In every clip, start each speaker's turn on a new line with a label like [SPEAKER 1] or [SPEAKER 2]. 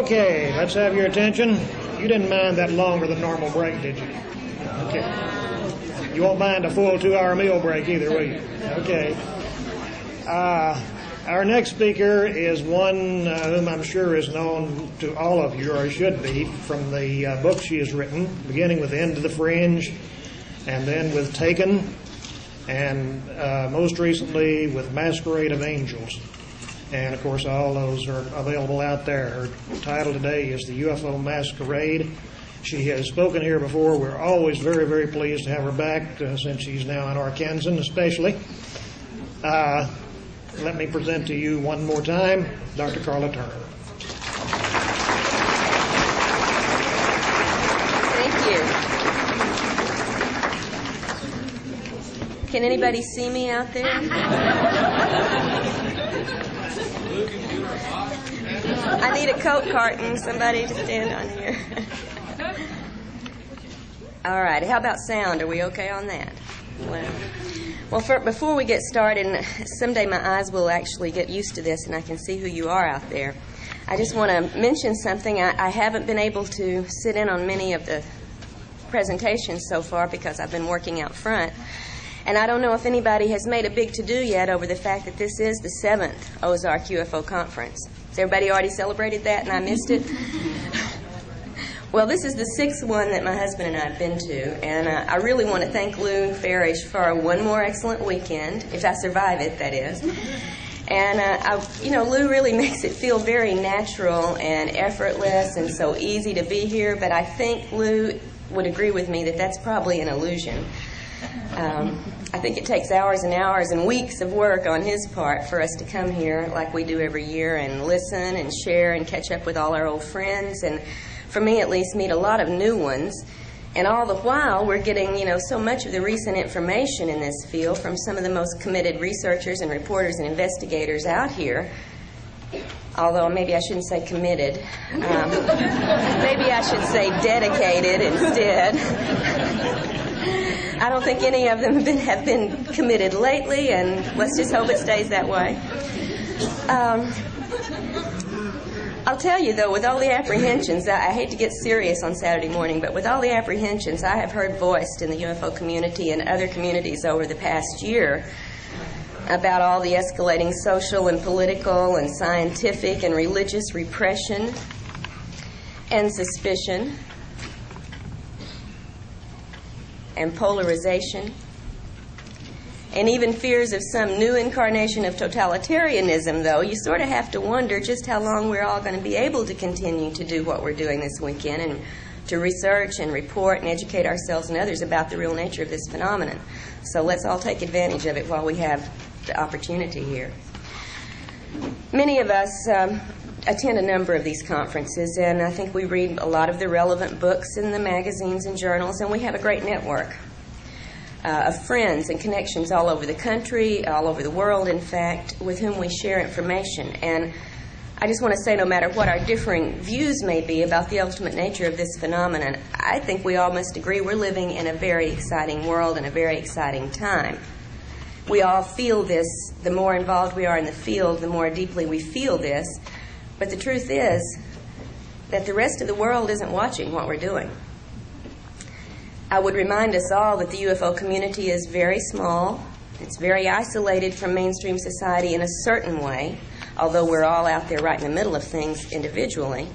[SPEAKER 1] Okay, let's have your attention. You didn't mind that longer than normal break, did you? Okay. You won't mind a full 2-hour meal break either, will you? Okay. Our next speaker is one whom I'm sure is known to all of you, or should be, from the book she has written, beginning with End to the Fringe, and then with Taken, and most recently with Masquerade of Angels. And, of course, all those are available out there. Her title today is The UFO Masquerade. She has spoken here before. We're always very, very pleased to have her back, since she's now in Arkansas, especially. Let me present to you one more time, Dr. Karla Turner.
[SPEAKER 2] Thank you. Can anybody see me out there? I need a Coke carton, somebody to stand on here. All right, how about sound? Are we okay on that? Well, before we get started, and someday my eyes will actually get used to this and I can see who you are out there, I just want to mention something. I haven't been able to sit in on many of the presentations so far because I've been working out front. And I don't know if anybody has made a big to-do yet over the fact that this is the 7th Ozark UFO Conference. Has everybody already celebrated that and I missed it? Well, this is the 6th one that my husband and I have been to, and I really want to thank Lou Farish for one more excellent weekend, if I survive it, that is. And, Lou really makes it feel very natural and effortless and so easy to be here, but I think Lou would agree with me that that's probably an illusion. I think it takes hours and hours and weeks of work on his part for us to come here like we do every year and listen and share and catch up with all our old friends and, for me at least, meet a lot of new ones. And all the while, we're getting, so much of the recent information in this field from some of the most committed researchers and reporters and investigators out here. Although maybe I shouldn't say committed. Maybe I should say dedicated instead. I don't think any of them have been committed lately, and let's just hope it stays that way. I'll tell you, though, with all the apprehensions, I hate to get serious on Saturday morning, but with all the apprehensions I have heard voiced in the UFO community and other communities over the past year about all the escalating social and political and scientific and religious repression and suspicion and polarization, and even fears of some new incarnation of totalitarianism, though, you sort of have to wonder just how long we're all going to be able to continue to do what we're doing this weekend and to research and report and educate ourselves and others about the real nature of this phenomenon. So let's all take advantage of it while we have the opportunity here. Many of us attend a number of these conferences, and I think we read a lot of the relevant books in the magazines and journals, and we have a great network of friends and connections all over the country, all over the world, in fact, with whom we share information. And I just want to say, no matter what our differing views may be about the ultimate nature of this phenomenon, I think we all must agree we're living in a very exciting world and a very exciting time. We all feel this. The more involved we are in the field, the more deeply we feel this. But the truth is that the rest of the world isn't watching what we're doing. I would remind us all that the UFO community is very small. It's very isolated from mainstream society in a certain way, although we're all out there right in the middle of things individually.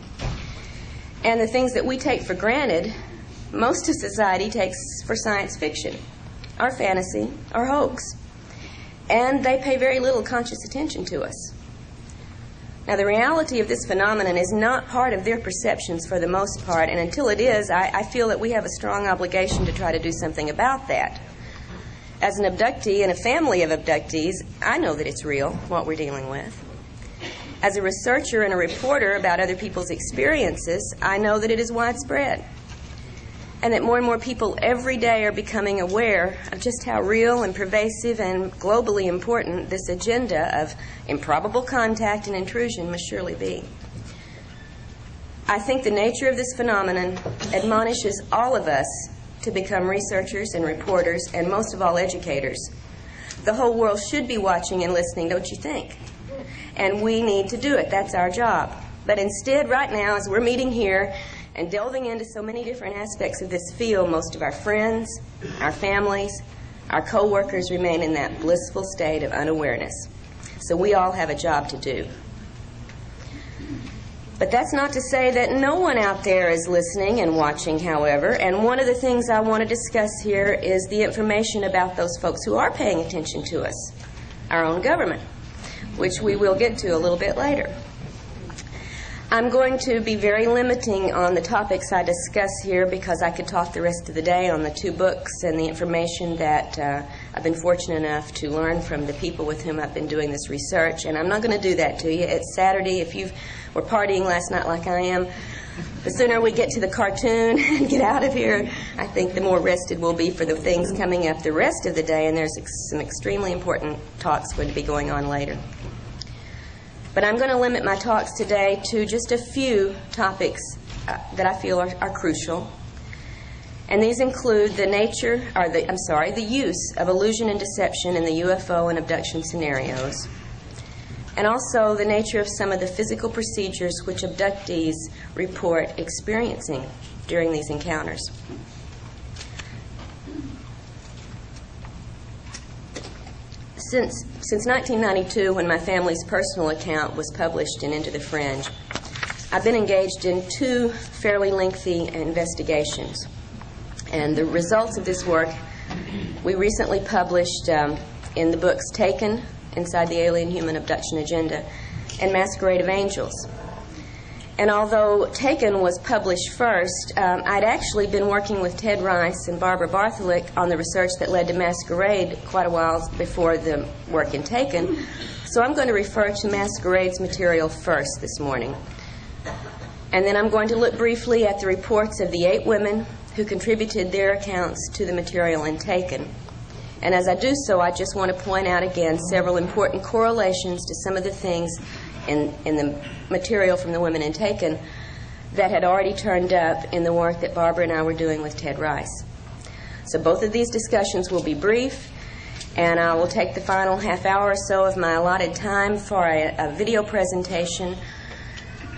[SPEAKER 2] And the things that we take for granted, most of society takes for science fiction, or fantasy, or hoax. And they pay very little conscious attention to us. Now, the reality of this phenomenon is not part of their perceptions for the most part, and until it is, I feel that we have a strong obligation to try to do something about that. As an abductee and a family of abductees, I know that it's real, what we're dealing with. As a researcher and a reporter about other people's experiences, I know that it is widespread, and that more and more people every day are becoming aware of just how real and pervasive and globally important this agenda of improbable contact and intrusion must surely be. I think the nature of this phenomenon admonishes all of us to become researchers and reporters, and most of all, educators. The whole world should be watching and listening, don't you think? And we need to do it. That's our job. But instead, right now, as we're meeting here and delving into so many different aspects of this field, most of our friends, our families, our co-workers remain in that blissful state of unawareness. So we all have a job to do. But that's not to say that no one out there is listening and watching, however. And one of the things I want to discuss here is the information about those folks who are paying attention to us, our own government, which we will get to a little bit later. I'm going to be very limiting on the topics I discuss here because I could talk the rest of the day on the 2 books and the information that I've been fortunate enough to learn from the people with whom I've been doing this research. And I'm not going to do that to you. It's Saturday. If you were partying last night like I am, the sooner we get to the cartoon and get out of here, I think the more rested we'll be for the things coming up the rest of the day. And there's some extremely important talks going to be going on later. But I'm going to limit my talks today to just a few topics that I feel are crucial. And these include the use of illusion and deception in the UFO and abduction scenarios, and also the nature of some of the physical procedures which abductees report experiencing during these encounters. Since 1992, when my family's personal account was published in Into the Fringe, I've been engaged in 2 fairly lengthy investigations. And the results of this work we recently published in the books Taken, Inside the Alien Human Abduction Agenda, and Masquerade of Angels. And although Taken was published first, I'd actually been working with Ted Rice and Barbara Bartholick on the research that led to Masquerade quite a while before the work in Taken. So I'm going to refer to Masquerade's material first this morning. And then I'm going to look briefly at the reports of the 8 women who contributed their accounts to the material in Taken. And as I do so, I just want to point out again several important correlations to some of the things in the material from the women in Taken that had already turned up in the work that Barbara and I were doing with Ted Rice. So both of these discussions will be brief, and I will take the final half hour or so of my allotted time for a video presentation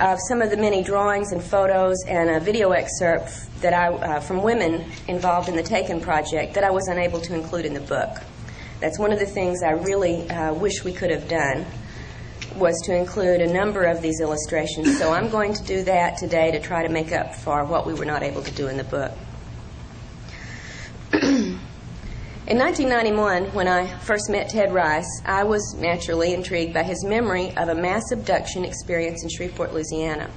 [SPEAKER 2] of some of the many drawings and photos and a video excerpt that from women involved in the Taken project that I was unable to include in the book. That's one of the things I really wish we could have done, was to include a number of these illustrations. So I'm going to do that today to try to make up for what we were not able to do in the book. In 1991, when I first met Ted Rice, I was naturally intrigued by his memory of a mass abduction experience in Shreveport, Louisiana.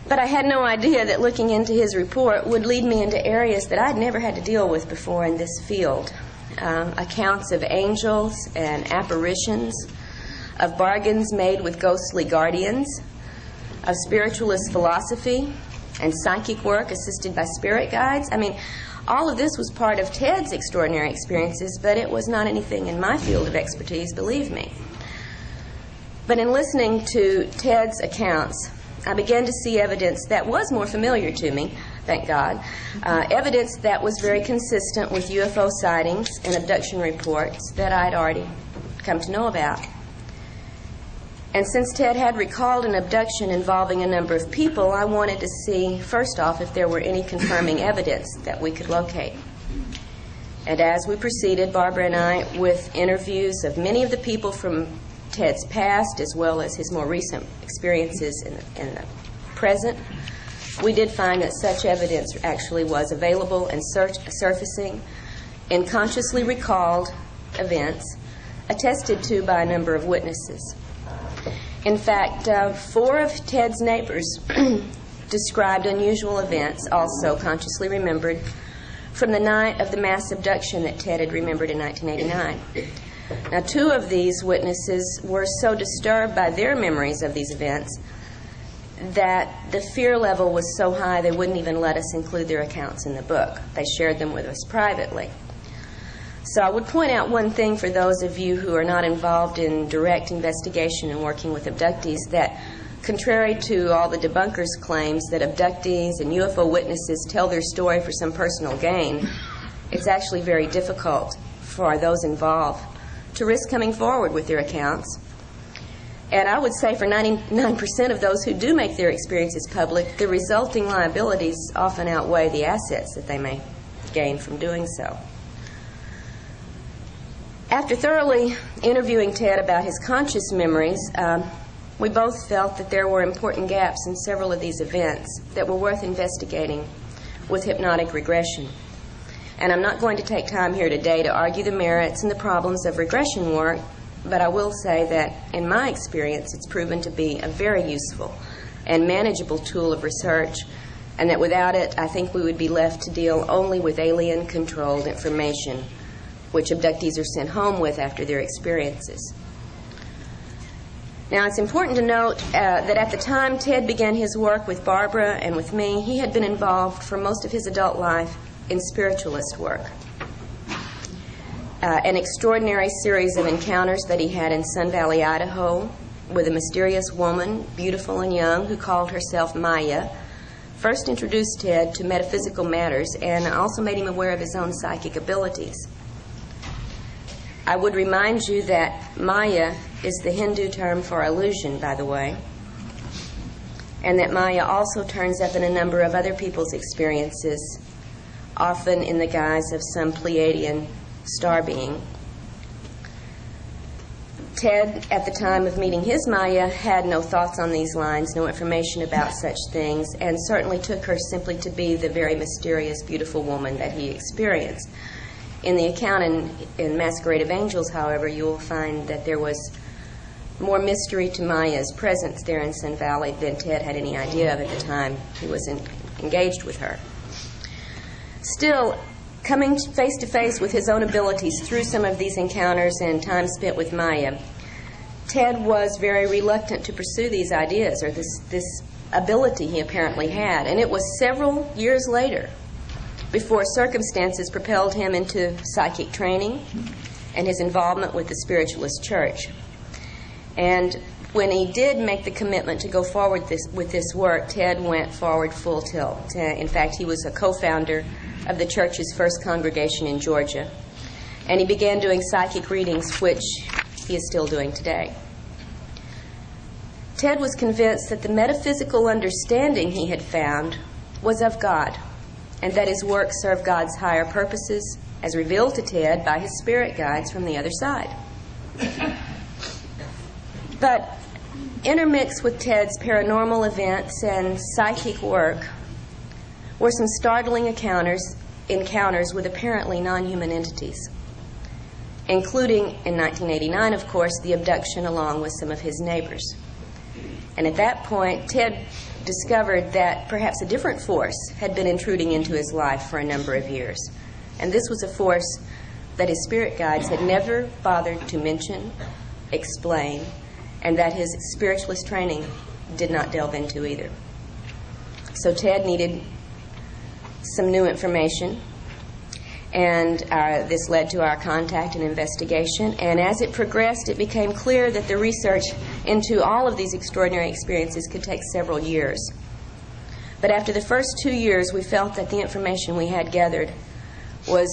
[SPEAKER 2] But I had no idea that looking into his report would lead me into areas that I'd never had to deal with before in this field. Accounts of angels and apparitions, of bargains made with ghostly guardians, of spiritualist philosophy and psychic work assisted by spirit guides. I mean, all of this was part of Ted's extraordinary experiences, but it was not anything in my field of expertise, believe me. But in listening to Ted's accounts, I began to see evidence that was more familiar to me, thank God, evidence that was very consistent with UFO sightings and abduction reports that I'd already come to know about. And since Ted had recalled an abduction involving a number of people, I wanted to see, first off, if there were any confirming evidence that we could locate. And as we proceeded, Barbara and I, with interviews of many of the people from Ted's past, as well as his more recent experiences in the present, we did find that such evidence actually was available and surfacing in consciously recalled events attested to by a number of witnesses. In fact, 4 of Ted's neighbors described unusual events, also consciously remembered, from the night of the mass abduction that Ted had remembered in 1989. Now, 2 of these witnesses were so disturbed by their memories of these events that the fear level was so high they wouldn't even let us include their accounts in the book. They shared them with us privately. So I would point out one thing for those of you who are not involved in direct investigation and working with abductees, that contrary to all the debunkers' claims that abductees and UFO witnesses tell their story for some personal gain, it's actually very difficult for those involved to risk coming forward with their accounts And I would say for 99% of those who do make their experiences public, the resulting liabilities often outweigh the assets that they may gain from doing so. After thoroughly interviewing Ted about his conscious memories, we both felt that there were important gaps in several of these events that were worth investigating with hypnotic regression. And I'm not going to take time here today to argue the merits and the problems of regression work, but I will say that in my experience it's proven to be a very useful and manageable tool of research, and that without it I think we would be left to deal only with alien-controlled information which abductees are sent home with after their experiences. Now, it's important to note that at the time Ted began his work with Barbara and with me, he had been involved for most of his adult life in spiritualist work. An extraordinary series of encounters that he had in Sun Valley, Idaho, with a mysterious woman, beautiful and young, who called herself Maya, first introduced Ted to metaphysical matters and also made him aware of his own psychic abilities. I would remind you that Maya is the Hindu term for illusion, by the way, and that Maya also turns up in a number of other people's experiences, often in the guise of some Pleiadian star being. Ted, at the time of meeting his Maya, had no thoughts on these lines, no information about such things, and certainly took her simply to be the very mysterious, beautiful woman that he experienced. In the account in Masquerade of Angels, however, you will find that there was more mystery to Maya's presence there in Sun Valley than Ted had any idea of at the time he was engaged with her. Still, coming face to face with his own abilities through some of these encounters and time spent with Maya, Ted was very reluctant to pursue these ideas or this ability he apparently had. And it was several years later before circumstances propelled him into psychic training and his involvement with the spiritualist church. And when he did make the commitment to go forward with this work, Ted went forward full tilt. In fact, he was a co-founder of the church's first congregation in Georgia. And he began doing psychic readings, which he is still doing today. Ted was convinced that the metaphysical understanding he had found was of God, and that his work served God's higher purposes, as revealed to Ted by his spirit guides from the other side. But intermixed with Ted's paranormal events and psychic work were some startling encounters with apparently non-human entities, including, in 1989, of course, the abduction along with some of his neighbors. And at that point, Ted discovered that perhaps a different force had been intruding into his life for a number of years. And this was a force that his spirit guides had never bothered to mention, explain, and that his spiritualist training did not delve into either. So Ted needed some new information, and this led to our contact and investigation. And as it progressed, it became clear that the research into all of these extraordinary experiences could take several years. But after the first 2 years, we felt that the information we had gathered was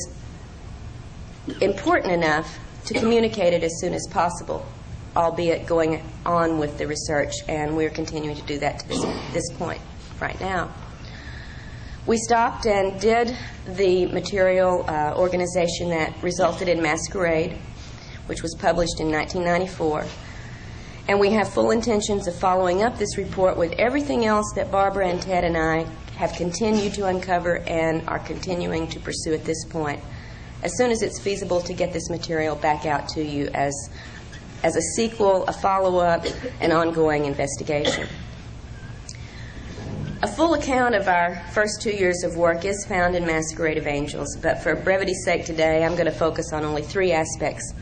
[SPEAKER 2] important enough to communicate it as soon as possible, albeit going on with the research, and we're continuing to do that to this point right now. We stopped and did the material organization that resulted in Masquerade, which was published in 1994. And we have full intentions of following up this report with everything else that Barbara and Ted and I have continued to uncover and are continuing to pursue at this point, as soon as it's feasible to get this material back out to you as a sequel, a follow-up, an ongoing investigation. A full account of our first 2 years of work is found in Masquerade of Angels, but for brevity's sake today, I'm going to focus on only 3 aspects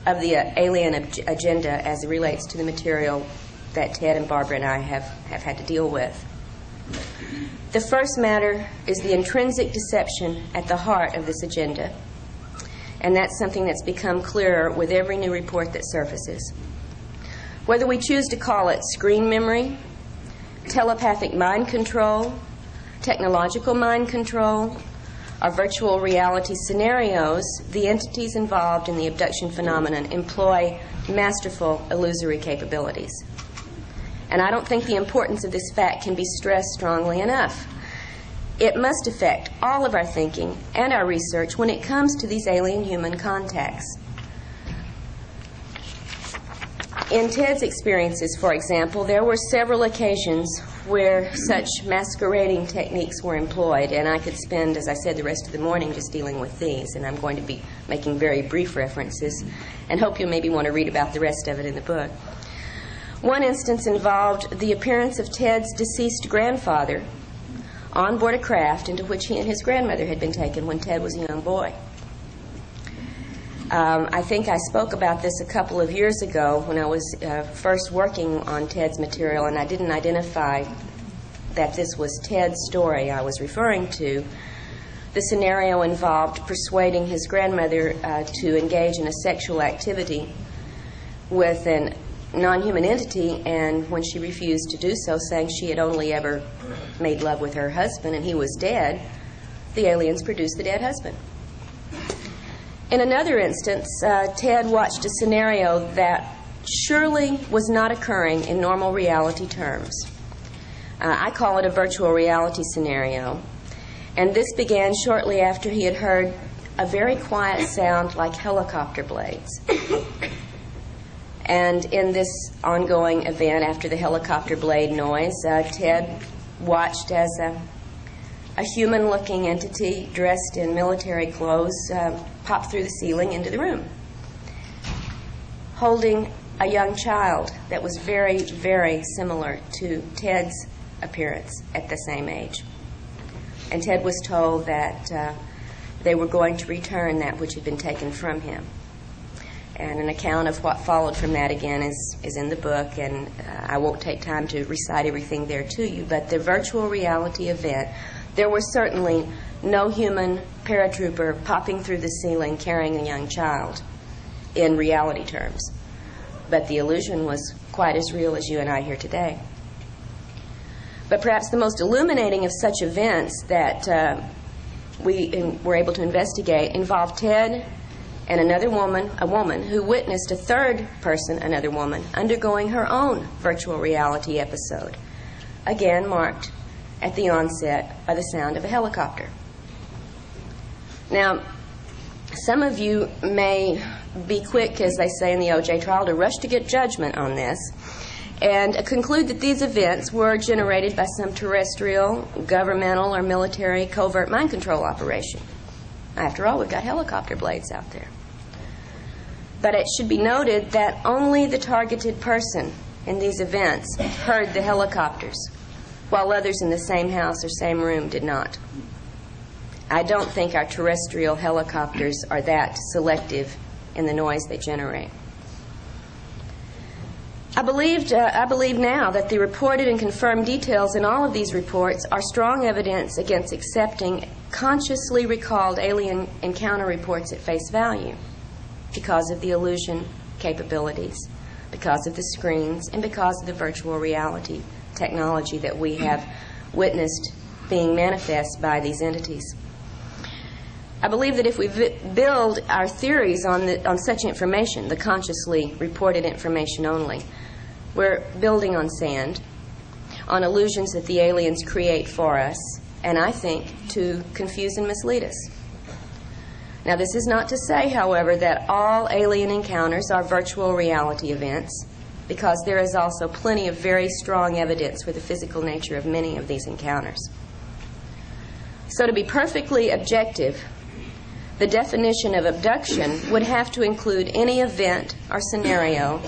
[SPEAKER 2] of the alien agenda as it relates to the material that Ted and Barbara and I have had to deal with. The first matter is the intrinsic deception at the heart of this agenda, and that's something that's become clearer with every new report that surfaces. Whether we choose to call it screen memory, telepathic mind control, technological mind control, are virtual reality scenarios. The entities involved in the abduction phenomenon employ masterful illusory capabilities. And I don't think the importance of this fact can be stressed strongly enough. It must affect all of our thinking and our research when it comes to these alien-human contacts. In Ted's experiences, for example, there were several occasions where such masquerading techniques were employed, and I could spend, as I said, the rest of the morning just dealing with these, and I'm going to be making very brief references, and hope you'll maybe want to read about the rest of it in the book. One instance involved the appearance of Ted's deceased grandfather on board a craft into which he and his grandmother had been taken when Ted was a young boy. I think I spoke about this a couple of years ago when I was first working on Ted's material, and I didn't identify that this was Ted's story I was referring to. The scenario involved persuading his grandmother to engage in a sexual activity with a non-human entity, and when she refused to do so, saying she had only ever made love with her husband and he was dead, the aliens produced the dead husband. In another instance, Ted watched a scenario that surely was not occurring in normal reality terms. I call it a virtual reality scenario. And this began shortly after he had heard a very quiet sound like helicopter blades. And in this ongoing event, after the helicopter blade noise, Ted watched as a human-looking entity dressed in military clothes popped through the ceiling into the room, holding a young child that was very, very similar to Ted's appearance at the same age. And Ted was told that they were going to return that which had been taken from him. And an account of what followed from that, again, is in the book, and I won't take time to recite everything there to you, but the virtual reality event, there was certainly no human paratrooper popping through the ceiling carrying a young child in reality terms. But the illusion was quite as real as you and I here today. But perhaps the most illuminating of such events that we were able to investigate involved Ted and another woman, a woman who witnessed a third person, another woman, undergoing her own virtual reality episode, again marked at the onset by the sound of a helicopter. Now, some of you may be quick, as they say in the O.J. trial, to rush to get judgment on this and conclude that these events were generated by some terrestrial, governmental, or military covert mind control operation. After all, we've got helicopter blades out there. But it should be noted that only the targeted person in these events heard the helicopters, while others in the same house or same room did not. I don't think our terrestrial helicopters are that selective in the noise they generate. I believe now that the reported and confirmed details in all of these reports are strong evidence against accepting consciously recalled alien encounter reports at face value because of the illusion capabilities, because of the screens, and because of the virtual reality technology that we have witnessed being manifest by these entities. I believe that if we build our theories on such information, the consciously reported information only, we're building on sand, on illusions that the aliens create for us, and I think to confuse and mislead us. Now, this is not to say, however, that all alien encounters are virtual reality events, because there is also plenty of very strong evidence for the physical nature of many of these encounters. So to be perfectly objective, the definition of abduction would have to include any event or scenario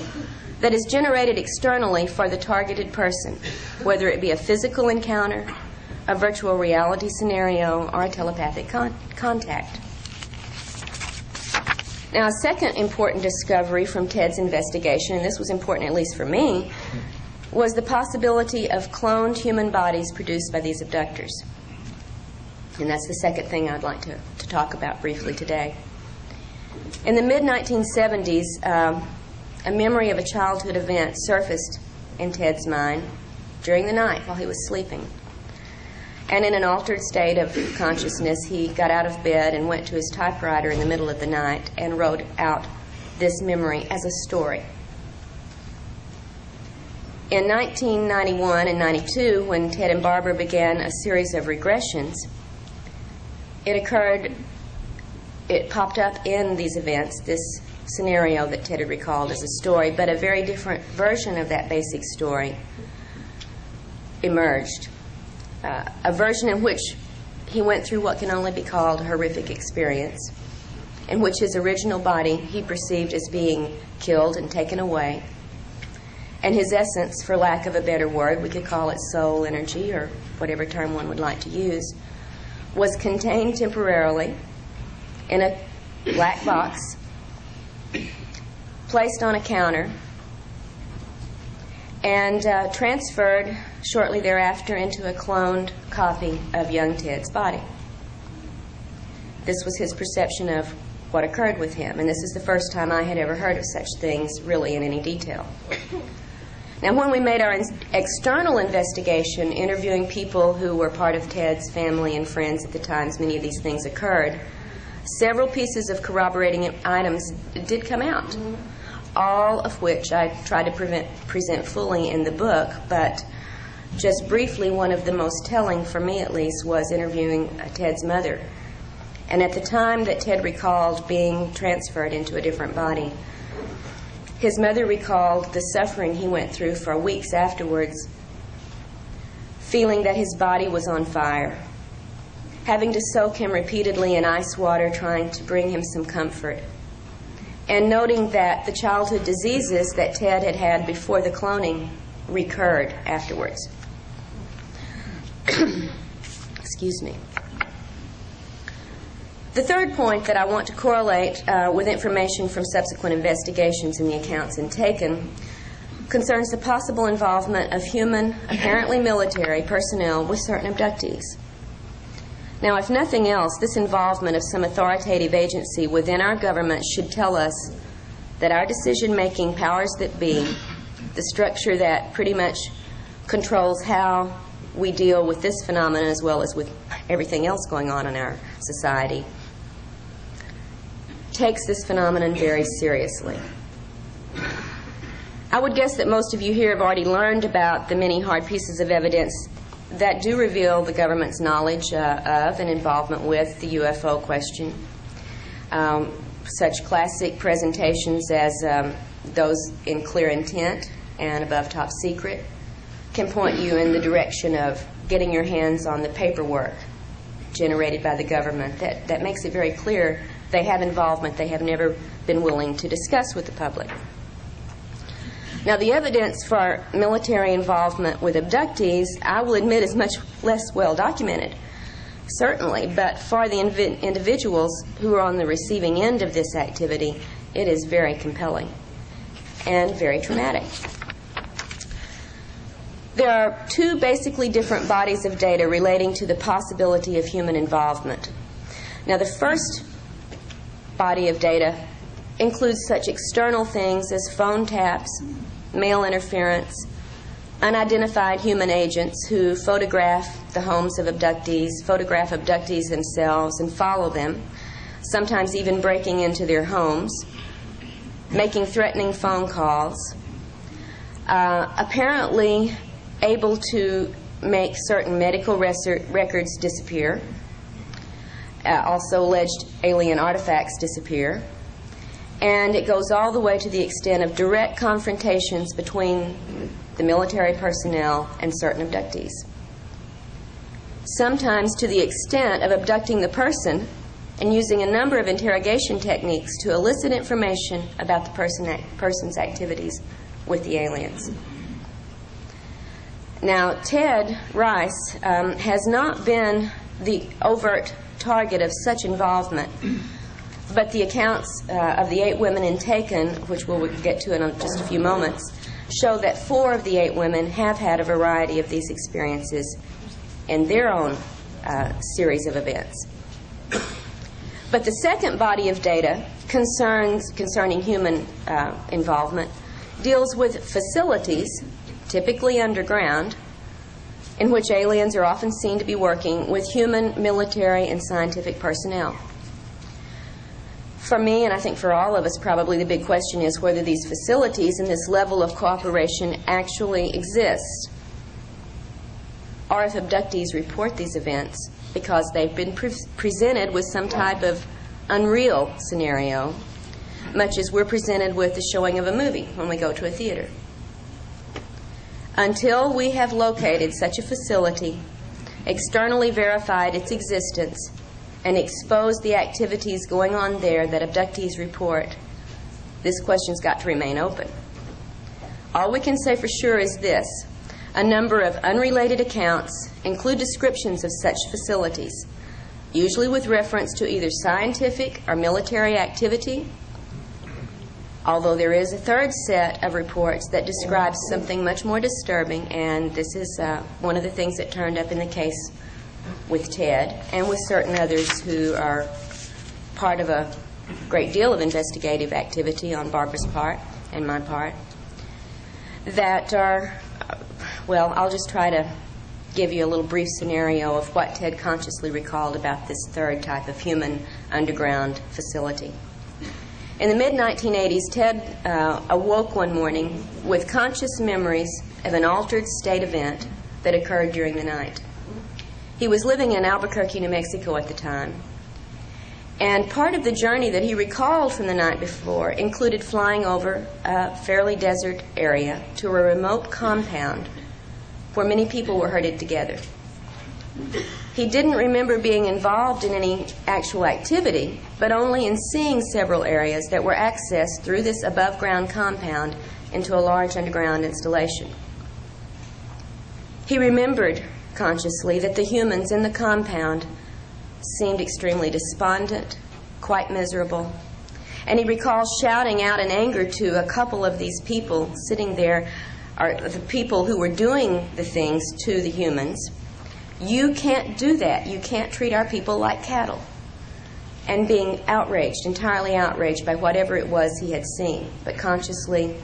[SPEAKER 2] that is generated externally for the targeted person, whether it be a physical encounter, a virtual reality scenario, or a telepathic contact. Now, a second important discovery from Ted's investigation, and this was important at least for me, was the possibility of cloned human bodies produced by these abductors. And that's the second thing I'd like to talk about briefly today. In the mid-1970s, a memory of a childhood event surfaced in Ted's mind during the night while he was sleeping. And in an altered state of consciousness, he got out of bed and went to his typewriter in the middle of the night and wrote out this memory as a story. In 1991 and 92, when Ted and Barbara began a series of regressions, it popped up in these events, this scenario that Ted had recalled as a story, but a very different version of that basic story emerged. A version in which he went through what can only be called a horrific experience, in which his original body he perceived as being killed and taken away, and his essence, for lack of a better word, we could call it soul, energy, or whatever term one would like to use, was contained temporarily in a black box, placed on a counter, and transferred shortly thereafter into a cloned copy of young Ted's body. This was his perception of what occurred with him, and this is the first time I had ever heard of such things really in any detail. Now, when we made our external investigation, interviewing people who were part of Ted's family and friends at the times many of these things occurred, several pieces of corroborating items did come out, all of which I tried to present fully in the book, but just briefly, one of the most telling, for me at least, was interviewing Ted's mother. And at the time that Ted recalled being transferred into a different body, his mother recalled the suffering he went through for weeks afterwards, feeling that his body was on fire, having to soak him repeatedly in ice water, trying to bring him some comfort, and noting that the childhood diseases that Ted had had before the cloning recurred afterwards. Excuse me. The third point that I want to correlate with information from subsequent investigations in the accounts in Taken concerns the possible involvement of human, apparently military, personnel with certain abductees. Now, if nothing else, this involvement of some authoritative agency within our government should tell us that our decision-making powers that be, the structure that pretty much controls how we deal with this phenomenon as well as with everything else going on in our society, takes this phenomenon very seriously. I would guess that most of you here have already learned about the many hard pieces of evidence that do reveal the government's knowledge of and involvement with the UFO question. Such classic presentations as those in Clear Intent and Above Top Secret can point you in the direction of getting your hands on the paperwork generated by the government that makes it very clear they have involvement they have never been willing to discuss with the public. Now, the evidence for military involvement with abductees, I will admit, is much less well documented, certainly, but for the individuals who are on the receiving end of this activity, it is very compelling and very traumatic. There are two basically different bodies of data relating to the possibility of human involvement. Now, the first body of data includes such external things as phone taps, mail interference, unidentified human agents who photograph the homes of abductees, photograph abductees themselves and follow them, sometimes even breaking into their homes, making threatening phone calls, apparently able to make certain medical records disappear, also alleged alien artifacts disappear, and it goes all the way to the extent of direct confrontations between the military personnel and certain abductees. Sometimes to the extent of abducting the person and using a number of interrogation techniques to elicit information about the person's activities with the aliens. Now, Ted Rice has not been the overt target of such involvement, but the accounts of the 8 women in Taken, which we'll get to in just a few moments, show that 4 of the 8 women have had a variety of these experiences in their own series of events. But the second body of data concerning human involvement deals with facilities, typically underground, in which aliens are often seen to be working with human, military, and scientific personnel. For me, and I think for all of us, probably the big question is whether these facilities and this level of cooperation actually exist, or if abductees report these events because they've been presented with some type of unreal scenario, much as we're presented with the showing of a movie when we go to a theater. Until we have located such a facility, externally verified its existence, and exposed the activities going on there that abductees report, this question's got to remain open. All we can say for sure is this: a number of unrelated accounts include descriptions of such facilities, usually with reference to either scientific or military activity, although there is a third set of reports that describes something much more disturbing, and this is one of the things that turned up in the case with Ted and with certain others who are part of a great deal of investigative activity on Barbara's part and my part, that are, well, I'll just try to give you a little brief scenario of what Ted consciously recalled about this third type of human underground facility. In the mid-1980s, Ted awoke one morning with conscious memories of an altered state event that occurred during the night. He was living in Albuquerque, New Mexico at the time, and part of the journey that he recalled from the night before included flying over a fairly desert area to a remote compound where many people were herded together. He didn't remember being involved in any actual activity, but only in seeing several areas that were accessed through this above-ground compound into a large underground installation. He remembered consciously that the humans in the compound seemed extremely despondent, quite miserable, and he recalls shouting out in anger to a couple of these people sitting there, or the people who were doing the things to the humans, "You can't do that. You can't treat our people like cattle." And being outraged, entirely outraged by whatever it was he had seen, but consciously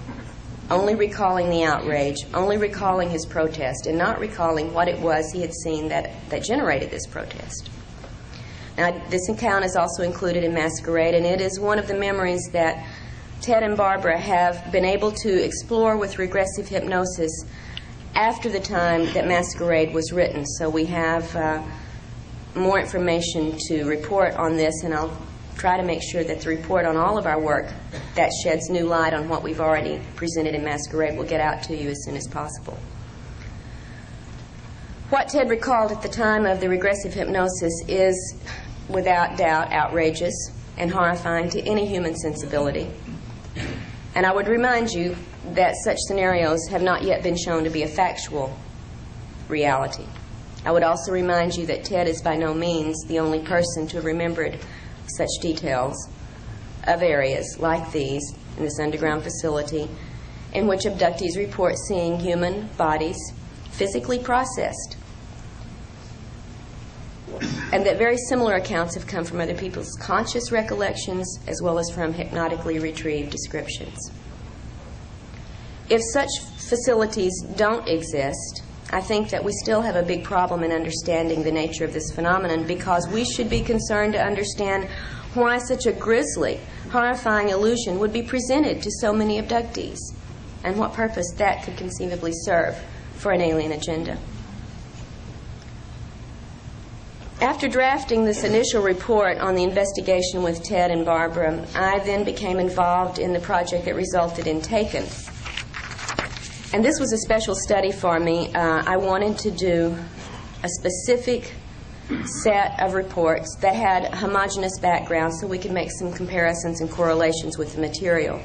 [SPEAKER 2] only recalling the outrage, only recalling his protest, and not recalling what it was he had seen that generated this protest. Now, this account is also included in Masquerade, and it is one of the memories that Ted and Barbara have been able to explore with regressive hypnosis after the time that Masquerade was written. So we have more information to report on this, and I'll try to make sure that the report on all of our work that sheds new light on what we've already presented in Masquerade will get out to you as soon as possible. What Ted recalled at the time of the regressive hypnosis is, without doubt, outrageous and horrifying to any human sensibility. And I would remind you that such scenarios have not yet been shown to be a factual reality. I would also remind you that Ted is by no means the only person to have remembered such details of areas like these in this underground facility in which abductees report seeing human bodies physically processed, and that very similar accounts have come from other people's conscious recollections as well as from hypnotically retrieved descriptions. If such facilities don't exist, I think that we still have a big problem in understanding the nature of this phenomenon, because we should be concerned to understand why such a grisly, horrifying illusion would be presented to so many abductees, and what purpose that could conceivably serve for an alien agenda. After drafting this initial report on the investigation with Ted and Barbara, I then became involved in the project that resulted in Taken. And this was a special study for me. I wanted to do a specific set of reports that had homogeneous backgrounds so we could make some comparisons and correlations with the material.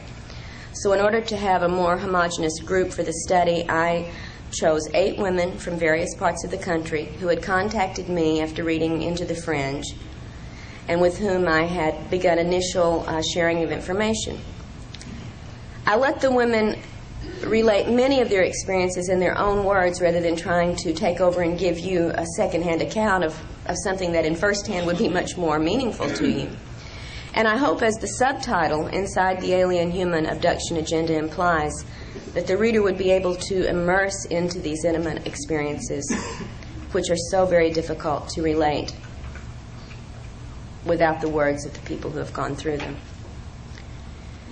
[SPEAKER 2] So in order to have a more homogeneous group for the study, I chose 8 women from various parts of the country who had contacted me after reading Into the Fringe, and with whom I had begun initial sharing of information. I let the women relate many of their experiences in their own words rather than trying to take over and give you a second-hand account of something that in first hand would be much more meaningful to you. And I hope, as the subtitle inside the Alien-Human Abduction Agenda implies, that the reader would be able to immerse into these intimate experiences, which are so very difficult to relate without the words of the people who have gone through them.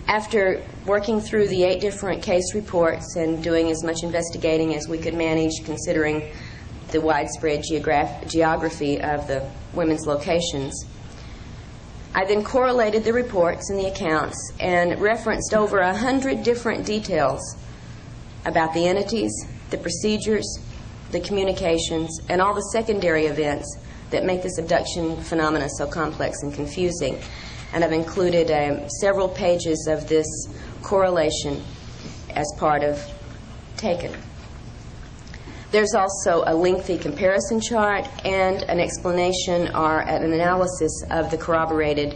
[SPEAKER 2] After working through the 8 different case reports and doing as much investigating as we could manage, considering the widespread geography of the women's locations, I then correlated the reports and the accounts and referenced over 100 different details about the entities, the procedures, the communications, and all the secondary events that make this abduction phenomena so complex and confusing. And I've included several pages of this correlation as part of Taken. There's also a lengthy comparison chart and an explanation or an analysis of the corroborated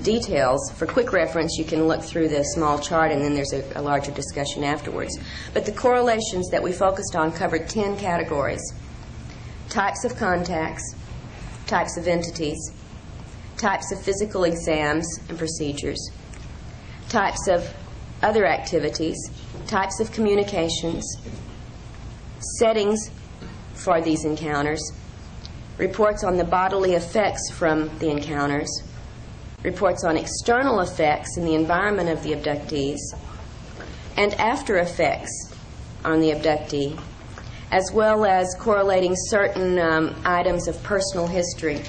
[SPEAKER 2] details. For quick reference, you can look through the small chart, and then there's a larger discussion afterwards. But the correlations that we focused on covered 10 categories: types of contacts, types of entities, types of physical exams and procedures, types of other activities, types of communications, settings for these encounters, reports on the bodily effects from the encounters, reports on external effects in the environment of the abductees, and after effects on the abductee, as well as correlating certain items of personal history,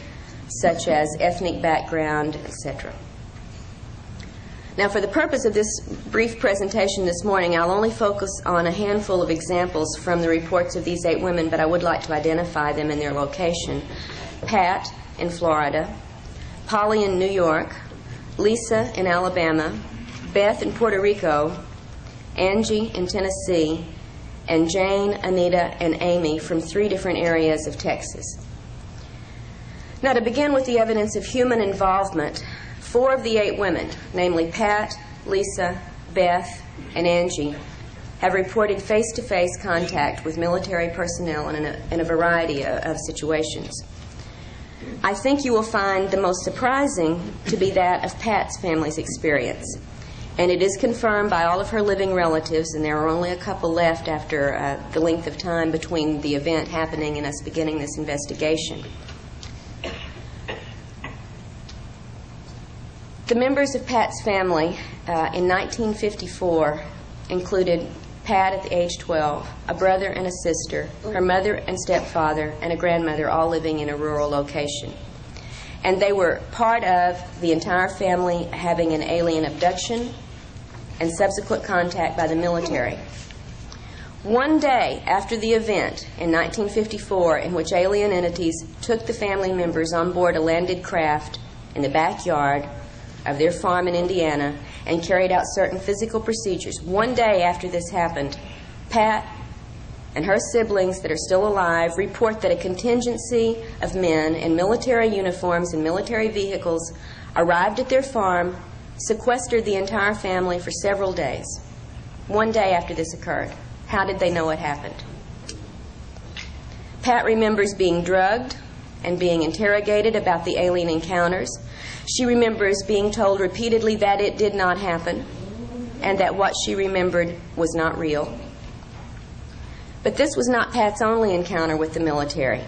[SPEAKER 2] such as ethnic background, etc. Now, for the purpose of this brief presentation this morning, I'll only focus on a handful of examples from the reports of these 8 women, but I would like to identify them in their location. Pat in Florida, Polly in New York, Lisa in Alabama, Beth in Puerto Rico, Angie in Tennessee, and Jane, Anita, and Amy from 3 different areas of Texas. Now, to begin with the evidence of human involvement, 4 of the 8 women, namely Pat, Lisa, Beth, and Angie, have reported face-to-face contact with military personnel in a variety of situations. I think you will find the most surprising to be that of Pat's family's experience. And it is confirmed by all of her living relatives, and there are only a couple left after the length of time between the event happening and us beginning this investigation. The members of Pat's family in 1954 included Pat at the age 12, a brother and a sister, her mother and stepfather, and a grandmother, all living in a rural location. And they were part of the entire family having an alien abduction and subsequent contact by the military. One day after the event in 1954, in which alien entities took the family members on board a landed craft in the backyard of their farm in Indiana and carried out certain physical procedures, one day after this happened, Pat and her siblings that are still alive report that a contingency of men in military uniforms and military vehicles arrived at their farm, sequestered the entire family for several days. One day after this occurred. How did they know it happened? Pat remembers being drugged and being interrogated about the alien encounters. She remembers being told repeatedly that it did not happen and that what she remembered was not real. But this was not Pat's only encounter with the military,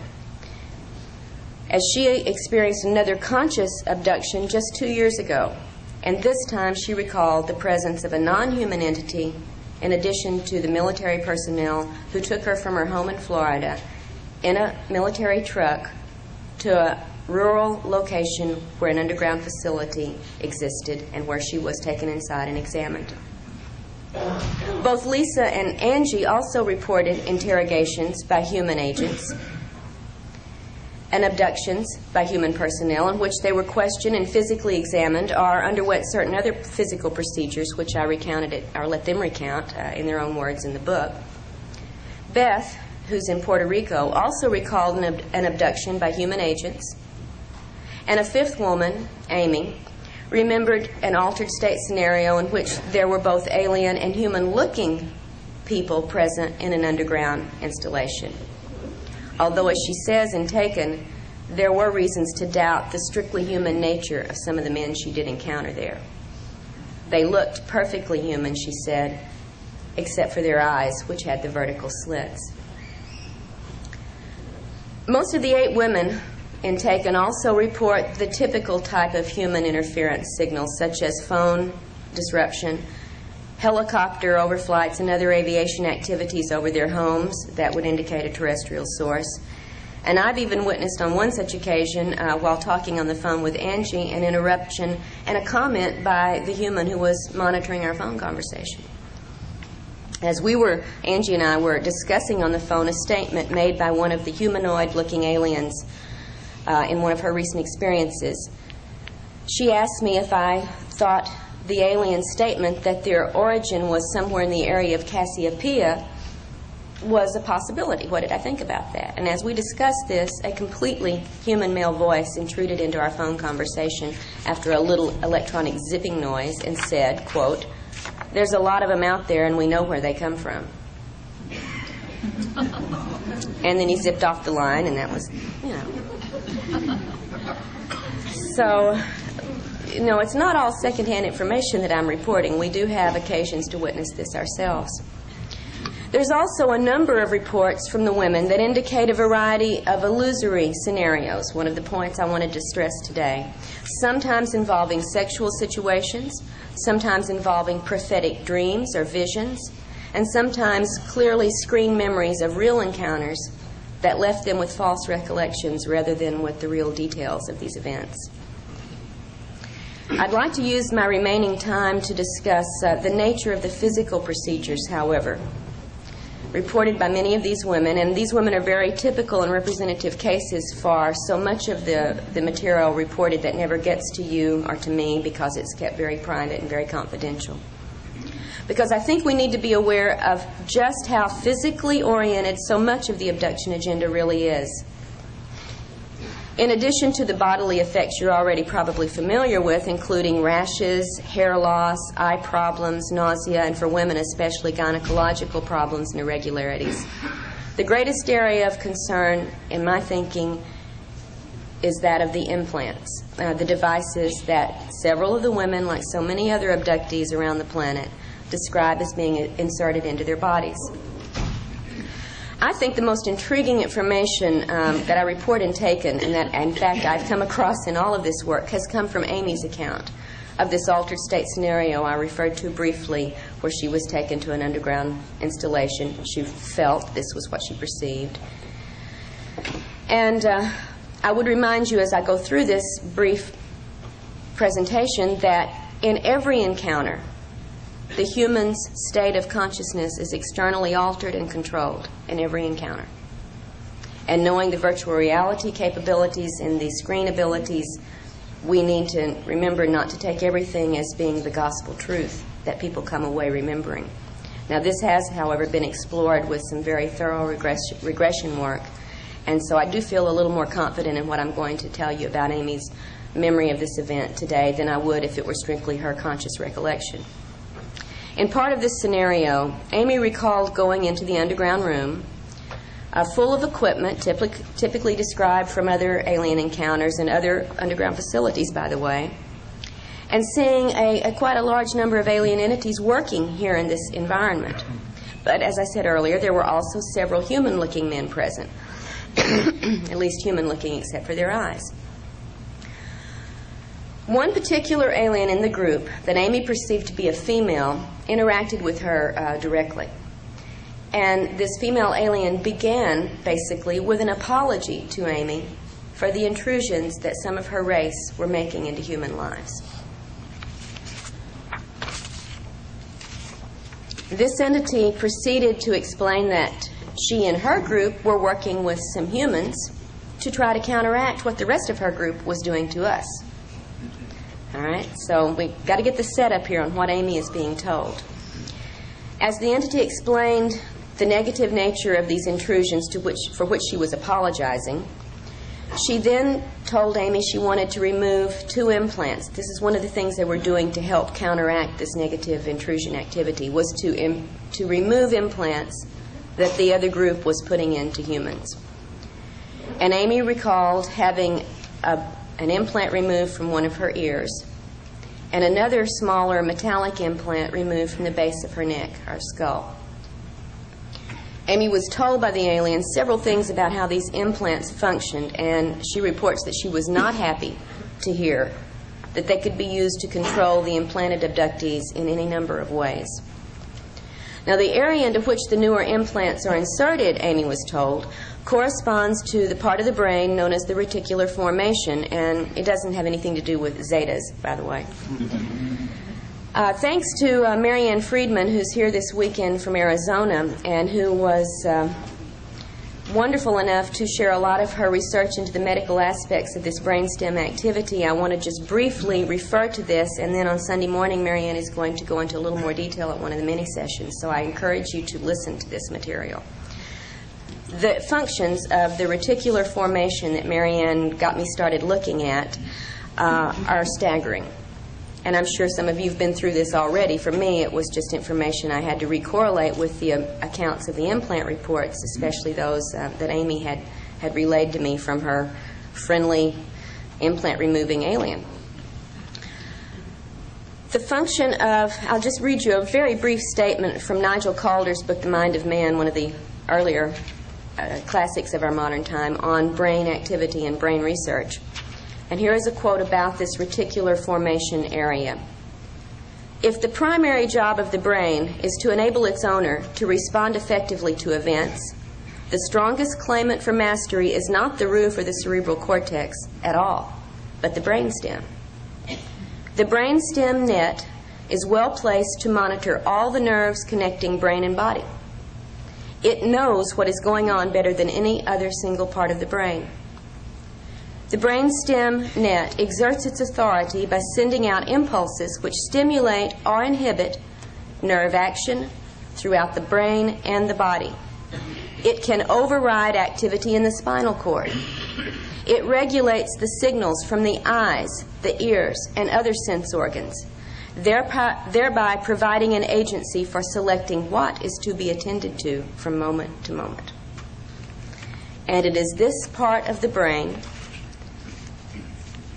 [SPEAKER 2] as she experienced another conscious abduction just 2 years ago, and this time she recalled the presence of a non-human entity in addition to the military personnel who took her from her home in Florida in a military truck to a rural location where an underground facility existed and where she was taken inside and examined. Both Lisa and Angie also reported interrogations by human agents and abductions by human personnel in which they were questioned and physically examined or underwent certain other physical procedures, which I recounted or let them recount in their own words in the book. Beth, who's in Puerto Rico, also recalled an abduction by human agents. And a 5th woman, Amy, remembered an altered state scenario in which there were both alien and human-looking people present in an underground installation. Although, as she says in Taken, there were reasons to doubt the strictly human nature of some of the men she did encounter there. They looked perfectly human, she said, except for their eyes, which had the vertical slits. Most of the 8 women intaken also report the typical type of human interference signals, such as phone disruption, helicopter overflights, and other aviation activities over their homes that would indicate a terrestrial source. And I've even witnessed on one such occasion, while talking on the phone with Angie, an interruption and a comment by the human who was monitoring our phone conversation. As Angie and I were discussing on the phone a statement made by one of the humanoid-looking aliens in one of her recent experiences, she asked me if I thought the alien statement that their origin was somewhere in the area of Cassiopeia was a possibility. What did I think about that? And as we discussed this, a completely human male voice intruded into our phone conversation after a little electronic zipping noise and said, quote, "There's a lot of them out there and we know where they come from." And then he zipped off the line, and that was, So, it's not all secondhand information that I'm reporting. We do have occasions to witness this ourselves. There's also a number of reports from the women that indicate a variety of illusory scenarios, one of the points I wanted to stress today, sometimes involving sexual situations, sometimes involving prophetic dreams or visions, and sometimes clearly screen memories of real encounters that left them with false recollections rather than with the real details of these events. I'd like to use my remaining time to discuss the nature of the physical procedures, however, reported by many of these women, and these women are very typical and representative cases for so much of the material reported that never gets to you or to me because it's kept very private and very confidential. Because I think we need to be aware of just how physically oriented so much of the abduction agenda really is. In addition to the bodily effects you're already probably familiar with, including rashes, hair loss, eye problems, nausea, and for women especially gynecological problems and irregularities, the greatest area of concern, in my thinking, is that of the implants, the devices that several of the women, like so many other abductees around the planet, describe as being inserted into their bodies. I think the most intriguing information that I report and taken, and that, in fact, I've come across in all of this work, has come from Amy's account of this altered state scenario I referred to briefly, where she was taken to an underground installation. She felt this was what she perceived. And I would remind you as I go through this brief presentation that in every encounter, the human's state of consciousness is externally altered and controlled in every encounter. And knowing the virtual reality capabilities and the screen abilities, we need to remember not to take everything as being the gospel truth that people come away remembering. Now, this has, however, been explored with some very thorough regression work, and so I do feel a little more confident in what I'm going to tell you about Amy's memory of this event today than I would if it were strictly her conscious recollection. In part of this scenario, Amy recalled going into the underground room, full of equipment, typically described from other alien encounters and other underground facilities, by the way, and seeing quite a large number of alien entities working here in this environment. But as I said earlier, there were also several human-looking men present, at least human-looking except for their eyes. One particular alien in the group that Amy perceived to be a female interacted with her directly. And this female alien began, basically, with an apology to Amy for the intrusions that some of her race were making into human lives. This entity proceeded to explain that she and her group were working with some humans to try to counteract what the rest of her group was doing to us. All right, so we've got to get the setup here on what Amy is being told. As the entity explained the negative nature of these intrusions for which she was apologizing, she then told Amy she wanted to remove 2 implants. This is one of the things they were doing to help counteract this negative intrusion activity, was to remove implants that the other group was putting into humans. And Amy recalled having an implant removed from one of her ears and another smaller metallic implant removed from the base of her neck, or skull. Amy was told by the aliens several things about how these implants functioned, and she reports that she was not happy to hear that they could be used to control the implanted abductees in any number of ways. Now, the area into which the newer implants are inserted, Amy was told, corresponds to the part of the brain known as the reticular formation, and it doesn't have anything to do with zetas, by the way. Thanks to Marianne Friedman, who's here this weekend from Arizona, and who was wonderful enough to share a lot of her research into the medical aspects of this brainstem activity. I want to just briefly refer to this, and then on Sunday morning, Marianne is going to go into a little more detail at one of the mini sessions, so I encourage you to listen to this material. The functions of the reticular formation that Marianne got me started looking at are staggering. And I'm sure some of you have been through this already. For me, it was just information I had to recorrelate with the accounts of the implant reports, especially those that Amy had relayed to me from her friendly implant-removing alien. The function of, I'll just read you a very brief statement from Nigel Calder's book, The Mind of Man, one of the earlier classics of our modern time, on brain activity and brain research. And here is a quote about this reticular formation area. If the primary job of the brain is to enable its owner to respond effectively to events, the strongest claimant for mastery is not the roof or the cerebral cortex at all, but the brainstem. The brainstem net is well placed to monitor all the nerves connecting brain and body. It knows what is going on better than any other single part of the brain. The brainstem net exerts its authority by sending out impulses which stimulate or inhibit nerve action throughout the brain and the body. It can override activity in the spinal cord. It regulates the signals from the eyes, the ears, and other sense organs, thereby providing an agency for selecting what is to be attended to from moment to moment. And it is this part of the brain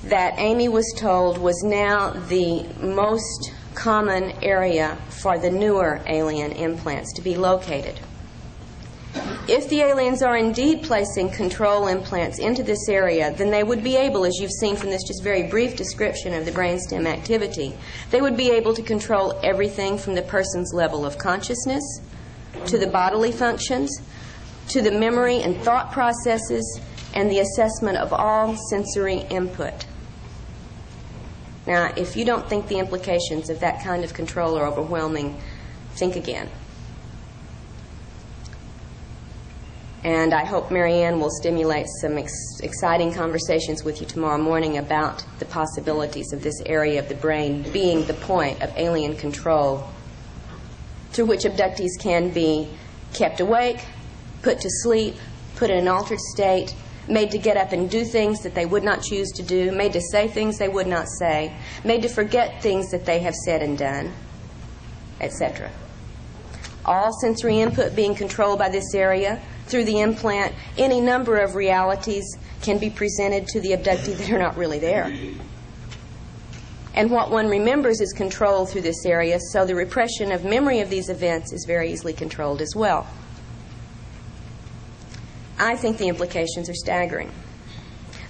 [SPEAKER 2] that Amy was told was now the most common area for the newer alien implants to be located. If the aliens are indeed placing control implants into this area, then they would be able, as you've seen from this just very brief description of the brainstem activity, they would be able to control everything from the person's level of consciousness, to the bodily functions, to the memory and thought processes, and the assessment of all sensory input. Now, if you don't think the implications of that kind of control are overwhelming, think again. And I hope Marianne will stimulate some exciting conversations with you tomorrow morning about the possibilities of this area of the brain being the point of alien control through which abductees can be kept awake, put to sleep, put in an altered state, made to get up and do things that they would not choose to do, made to say things they would not say, made to forget things that they have said and done, etc. All sensory input being controlled by this area. Through the implant, any number of realities can be presented to the abductee that are not really there. And what one remembers is controlled through this area, so the repression of memory of these events is very easily controlled as well. I think the implications are staggering.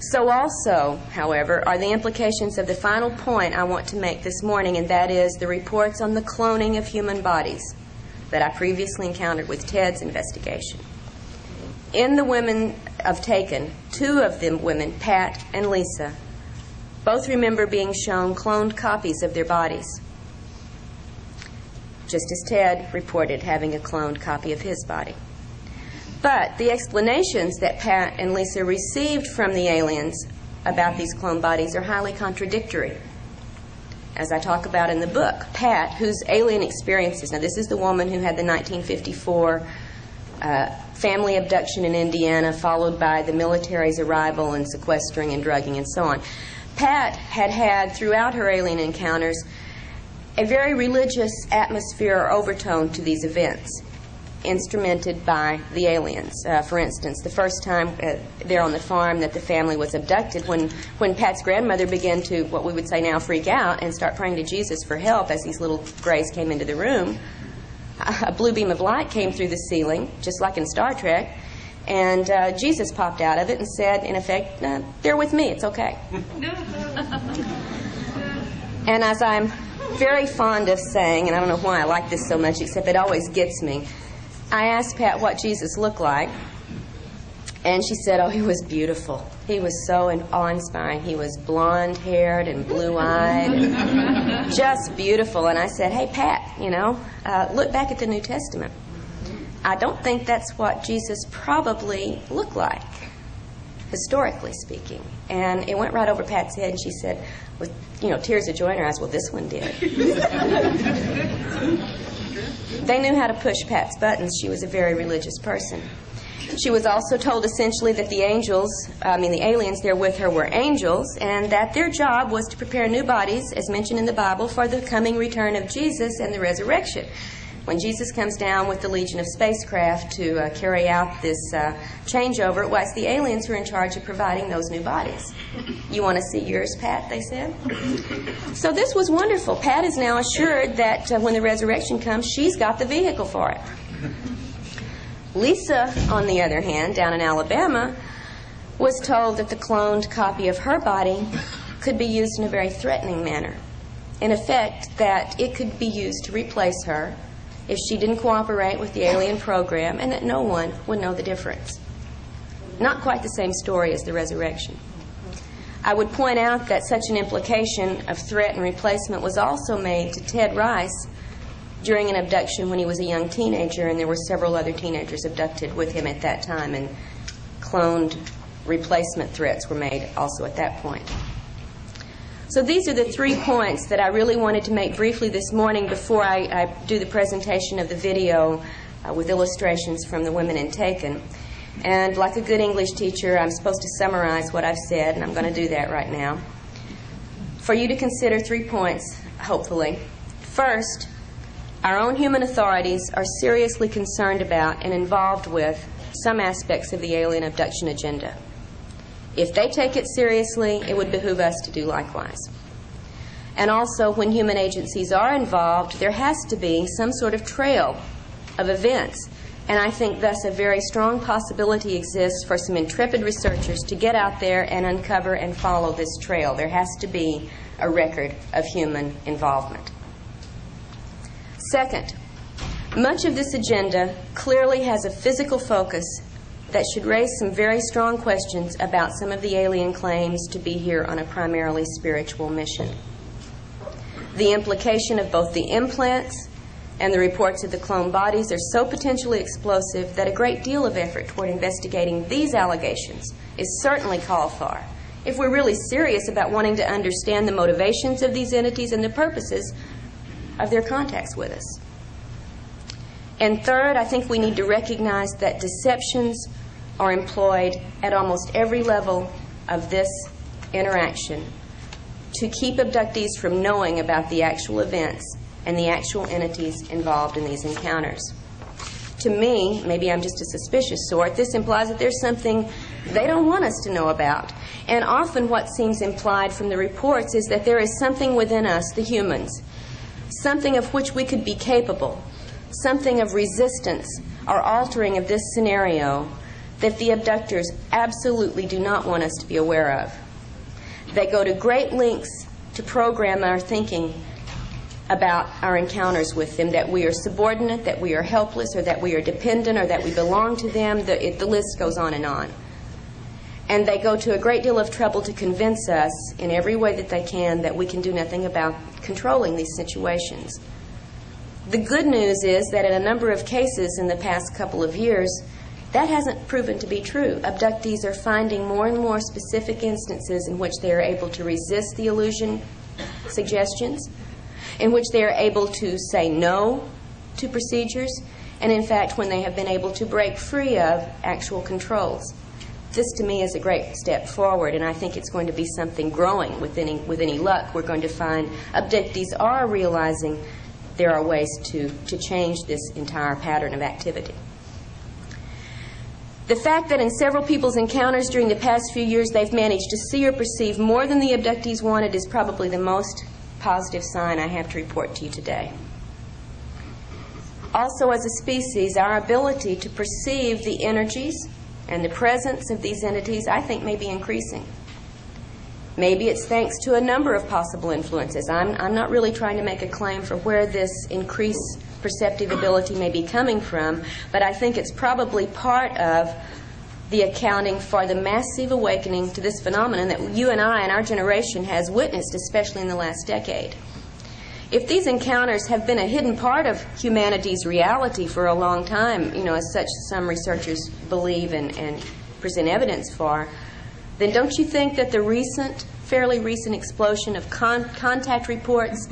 [SPEAKER 2] So also, however, are the implications of the final point I want to make this morning, and that is the reports on the cloning of human bodies that I previously encountered with Ted's investigation. In the women of Taken, two of the women, Pat and Lisa, both remember being shown cloned copies of their bodies, just as Ted reported having a cloned copy of his body. But the explanations that Pat and Lisa received from the aliens about these cloned bodies are highly contradictory. As I talk about in the book, Pat, whose alien experiences, now this is the woman who had the 1954 family abduction in Indiana, followed by the military's arrival and sequestering and drugging and so on. Pat had throughout her alien encounters, a very religious atmosphere or overtone to these events. instrumented by the aliens. For instance, the first time there on the farm that the family was abducted, when Pat's grandmother began to, what we would say now, freak out and start praying to Jesus for help as these little grays came into the room, a blue beam of light came through the ceiling, just like in Star Trek, and Jesus popped out of it and said, in effect, they're with me, it's okay. And as I'm very fond of saying, and I don't know why I like this so much, except it always gets me, I asked Pat what Jesus looked like, and she said, oh, he was beautiful. He was so awe-inspiring. He was blonde-haired and blue-eyed, and just beautiful. And I said, hey, Pat, look back at the New Testament. I don't think that's what Jesus probably looked like, historically speaking. And it went right over Pat's head, and she said, with tears of joy in her eyes, well, this one did. They knew how to push Pat's buttons. She was a very religious person. She was also told essentially that the aliens there with her were angels, and that their job was to prepare new bodies, as mentioned in the Bible, for the coming return of Jesus and the resurrection. When Jesus comes down with the legion of spacecraft to carry out this changeover, it was the aliens who are in charge of providing those new bodies. You want to see yours, Pat, they said? So this was wonderful. Pat is now assured that when the resurrection comes, she's got the vehicle for it. Lisa, on the other hand, down in Alabama, was told that the cloned copy of her body could be used in a very threatening manner. In effect, that it could be used to replace her if she didn't cooperate with the alien program, and that no one would know the difference. Not quite the same story as the resurrection. I would point out that such an implication of threat and replacement was also made to Ted Rice during an abduction when he was a young teenager, and there were several other teenagers abducted with him at that time, and cloned replacement threats were made also at that point. So these are the 3 points that I really wanted to make briefly this morning before I do the presentation of the video with illustrations from the women in Taken. And like a good English teacher, I'm supposed to summarize what I've said, and I'm going to do that right now. For you to consider 3 points, hopefully. First, our own human authorities are seriously concerned about and involved with some aspects of the alien abduction agenda. If they take it seriously, it would behoove us to do likewise. And also, when human agencies are involved, there has to be some sort of trail of events. And I think thus a very strong possibility exists for some intrepid researchers to get out there and uncover and follow this trail. There has to be a record of human involvement. Second, much of this agenda clearly has a physical focus that should raise some very strong questions about some of the alien claims to be here on a primarily spiritual mission. The implication of both the implants and the reports of the cloned bodies are so potentially explosive that a great deal of effort toward investigating these allegations is certainly called for if we're really serious about wanting to understand the motivations of these entities and the purposes of their contacts with us. And third, I think we need to recognize that deceptions are employed at almost every level of this interaction to keep abductees from knowing about the actual events and the actual entities involved in these encounters. To me, maybe I'm just a suspicious sort, this implies that there's something they don't want us to know about. And often what seems implied from the reports is that there is something within us, the humans, something of which we could be capable, something of resistance or altering of this scenario that the abductors absolutely do not want us to be aware of. They go to great lengths to program our thinking about our encounters with them, that we are subordinate, that we are helpless, or that we are dependent, or that we belong to them. The list goes on. And they go to a great deal of trouble to convince us in every way that they can that we can do nothing about controlling these situations. The good news is that in a number of cases in the past couple of years, that hasn't proven to be true. Abductees are finding more and more specific instances in which they are able to resist the illusion suggestions, in which they are able to say no to procedures, and in fact when they have been able to break free of actual controls. This to me is a great step forward, and I think it's going to be something growing with any luck. We're going to find abductees are realizing there are ways to change this entire pattern of activity. The fact that in several people's encounters during the past few years they've managed to see or perceive more than the abductees wanted is probably the most positive sign I have to report to you today. Also, as a species, our ability to perceive the energies and the presence of these entities, I think, may be increasing. Maybe it's thanks to a number of possible influences. I'm not really trying to make a claim for where this increased perceptive ability may be coming from, but I think it's probably part of the accounting for the massive awakening to this phenomenon that you and I and our generation has witnessed, especially in the last decade. If these encounters have been a hidden part of humanity's reality for a long time, as such some researchers believe and present evidence for, then don't you think that the fairly recent explosion of contact reports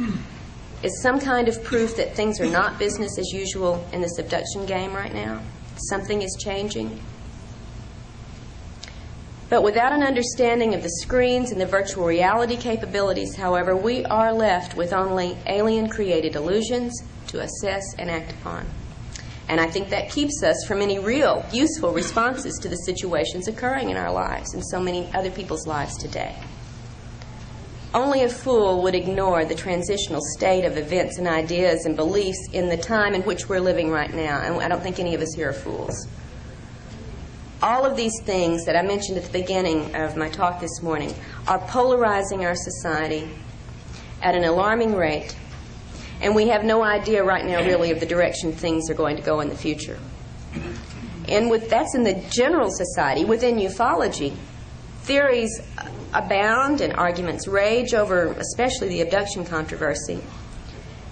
[SPEAKER 2] is some kind of proof that things are not business as usual in this abduction game right now? Something is changing. But without an understanding of the screens and the virtual reality capabilities, however, we are left with only alien-created illusions to assess and act upon. And I think that keeps us from any real, useful responses to the situations occurring in our lives and so many other people's lives today. Only a fool would ignore the transitional state of events and ideas and beliefs in the time in which we're living right now, and I don't think any of us here are fools. All of these things that I mentioned at the beginning of my talk this morning are polarizing our society at an alarming rate, and we have no idea right now really of the direction things are going to go in the future. And that's in the general society. Within ufology, theories abound and arguments rage over especially the abduction controversy.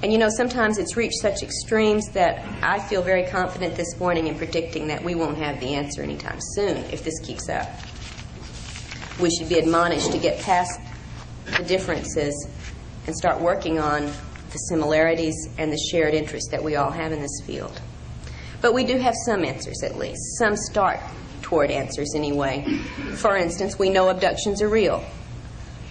[SPEAKER 2] And sometimes it's reached such extremes that I feel very confident this morning in predicting that we won't have the answer anytime soon if this keeps up. We should be admonished to get past the differences and start working on the similarities and the shared interests that we all have in this field. But we do have some answers, at least. Some start toward answers anyway. For instance, we know abductions are real.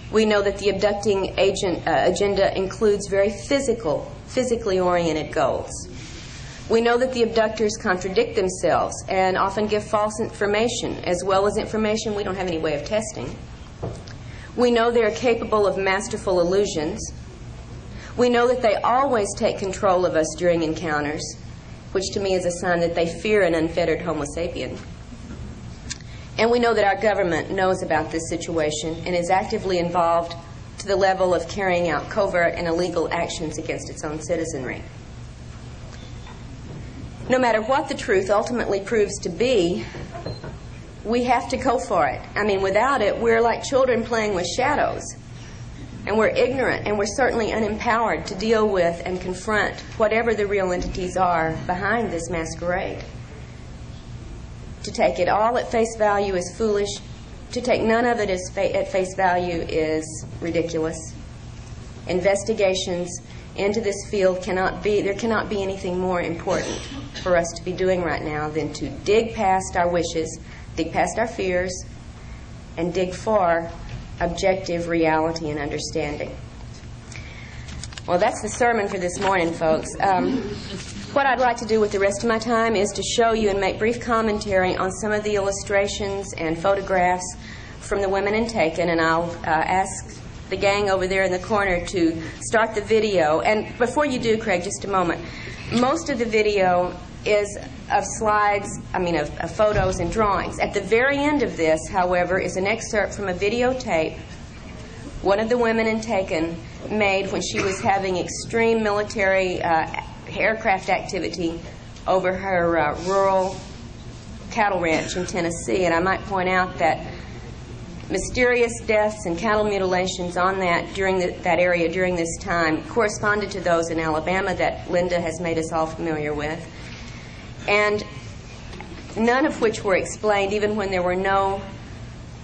[SPEAKER 2] We know that the abducting agenda includes very physically oriented goals. We know that the abductors contradict themselves and often give false information, as well as information we don't have any way of testing. We know they are capable of masterful illusions. We know that they always take control of us during encounters, which to me is a sign that they fear an unfettered Homo sapien. And we know that our government knows about this situation and is actively involved to the level of carrying out covert and illegal actions against its own citizenry. No matter what the truth ultimately proves to be, we have to go for it. I mean, without it, we're like children playing with shadows. And we're ignorant, and we're certainly unempowered to deal with and confront whatever the real entities are behind this masquerade. To take it all at face value is foolish. To take none of it at face value is ridiculous. Investigations into this field there cannot be anything more important for us to be doing right now than to dig past our wishes, dig past our fears, and dig for objective reality and understanding. Well, that's the sermon for this morning, folks. What I'd like to do with the rest of my time is to show you and make brief commentary on some of the illustrations and photographs from the women in Taken, and I'll ask the gang over there in the corner to start the video. And before you do, Craig, just a moment. Most of the video is of slides, of photos and drawings. At the very end of this, however, is an excerpt from a videotape one of the women in Taken made when she was having extreme military aircraft activity over her rural cattle ranch in Tennessee. And I might point out that mysterious deaths and cattle mutilations on that area during this time corresponded to those in Alabama that Linda has made us all familiar with, and none of which were explained. Even when there were no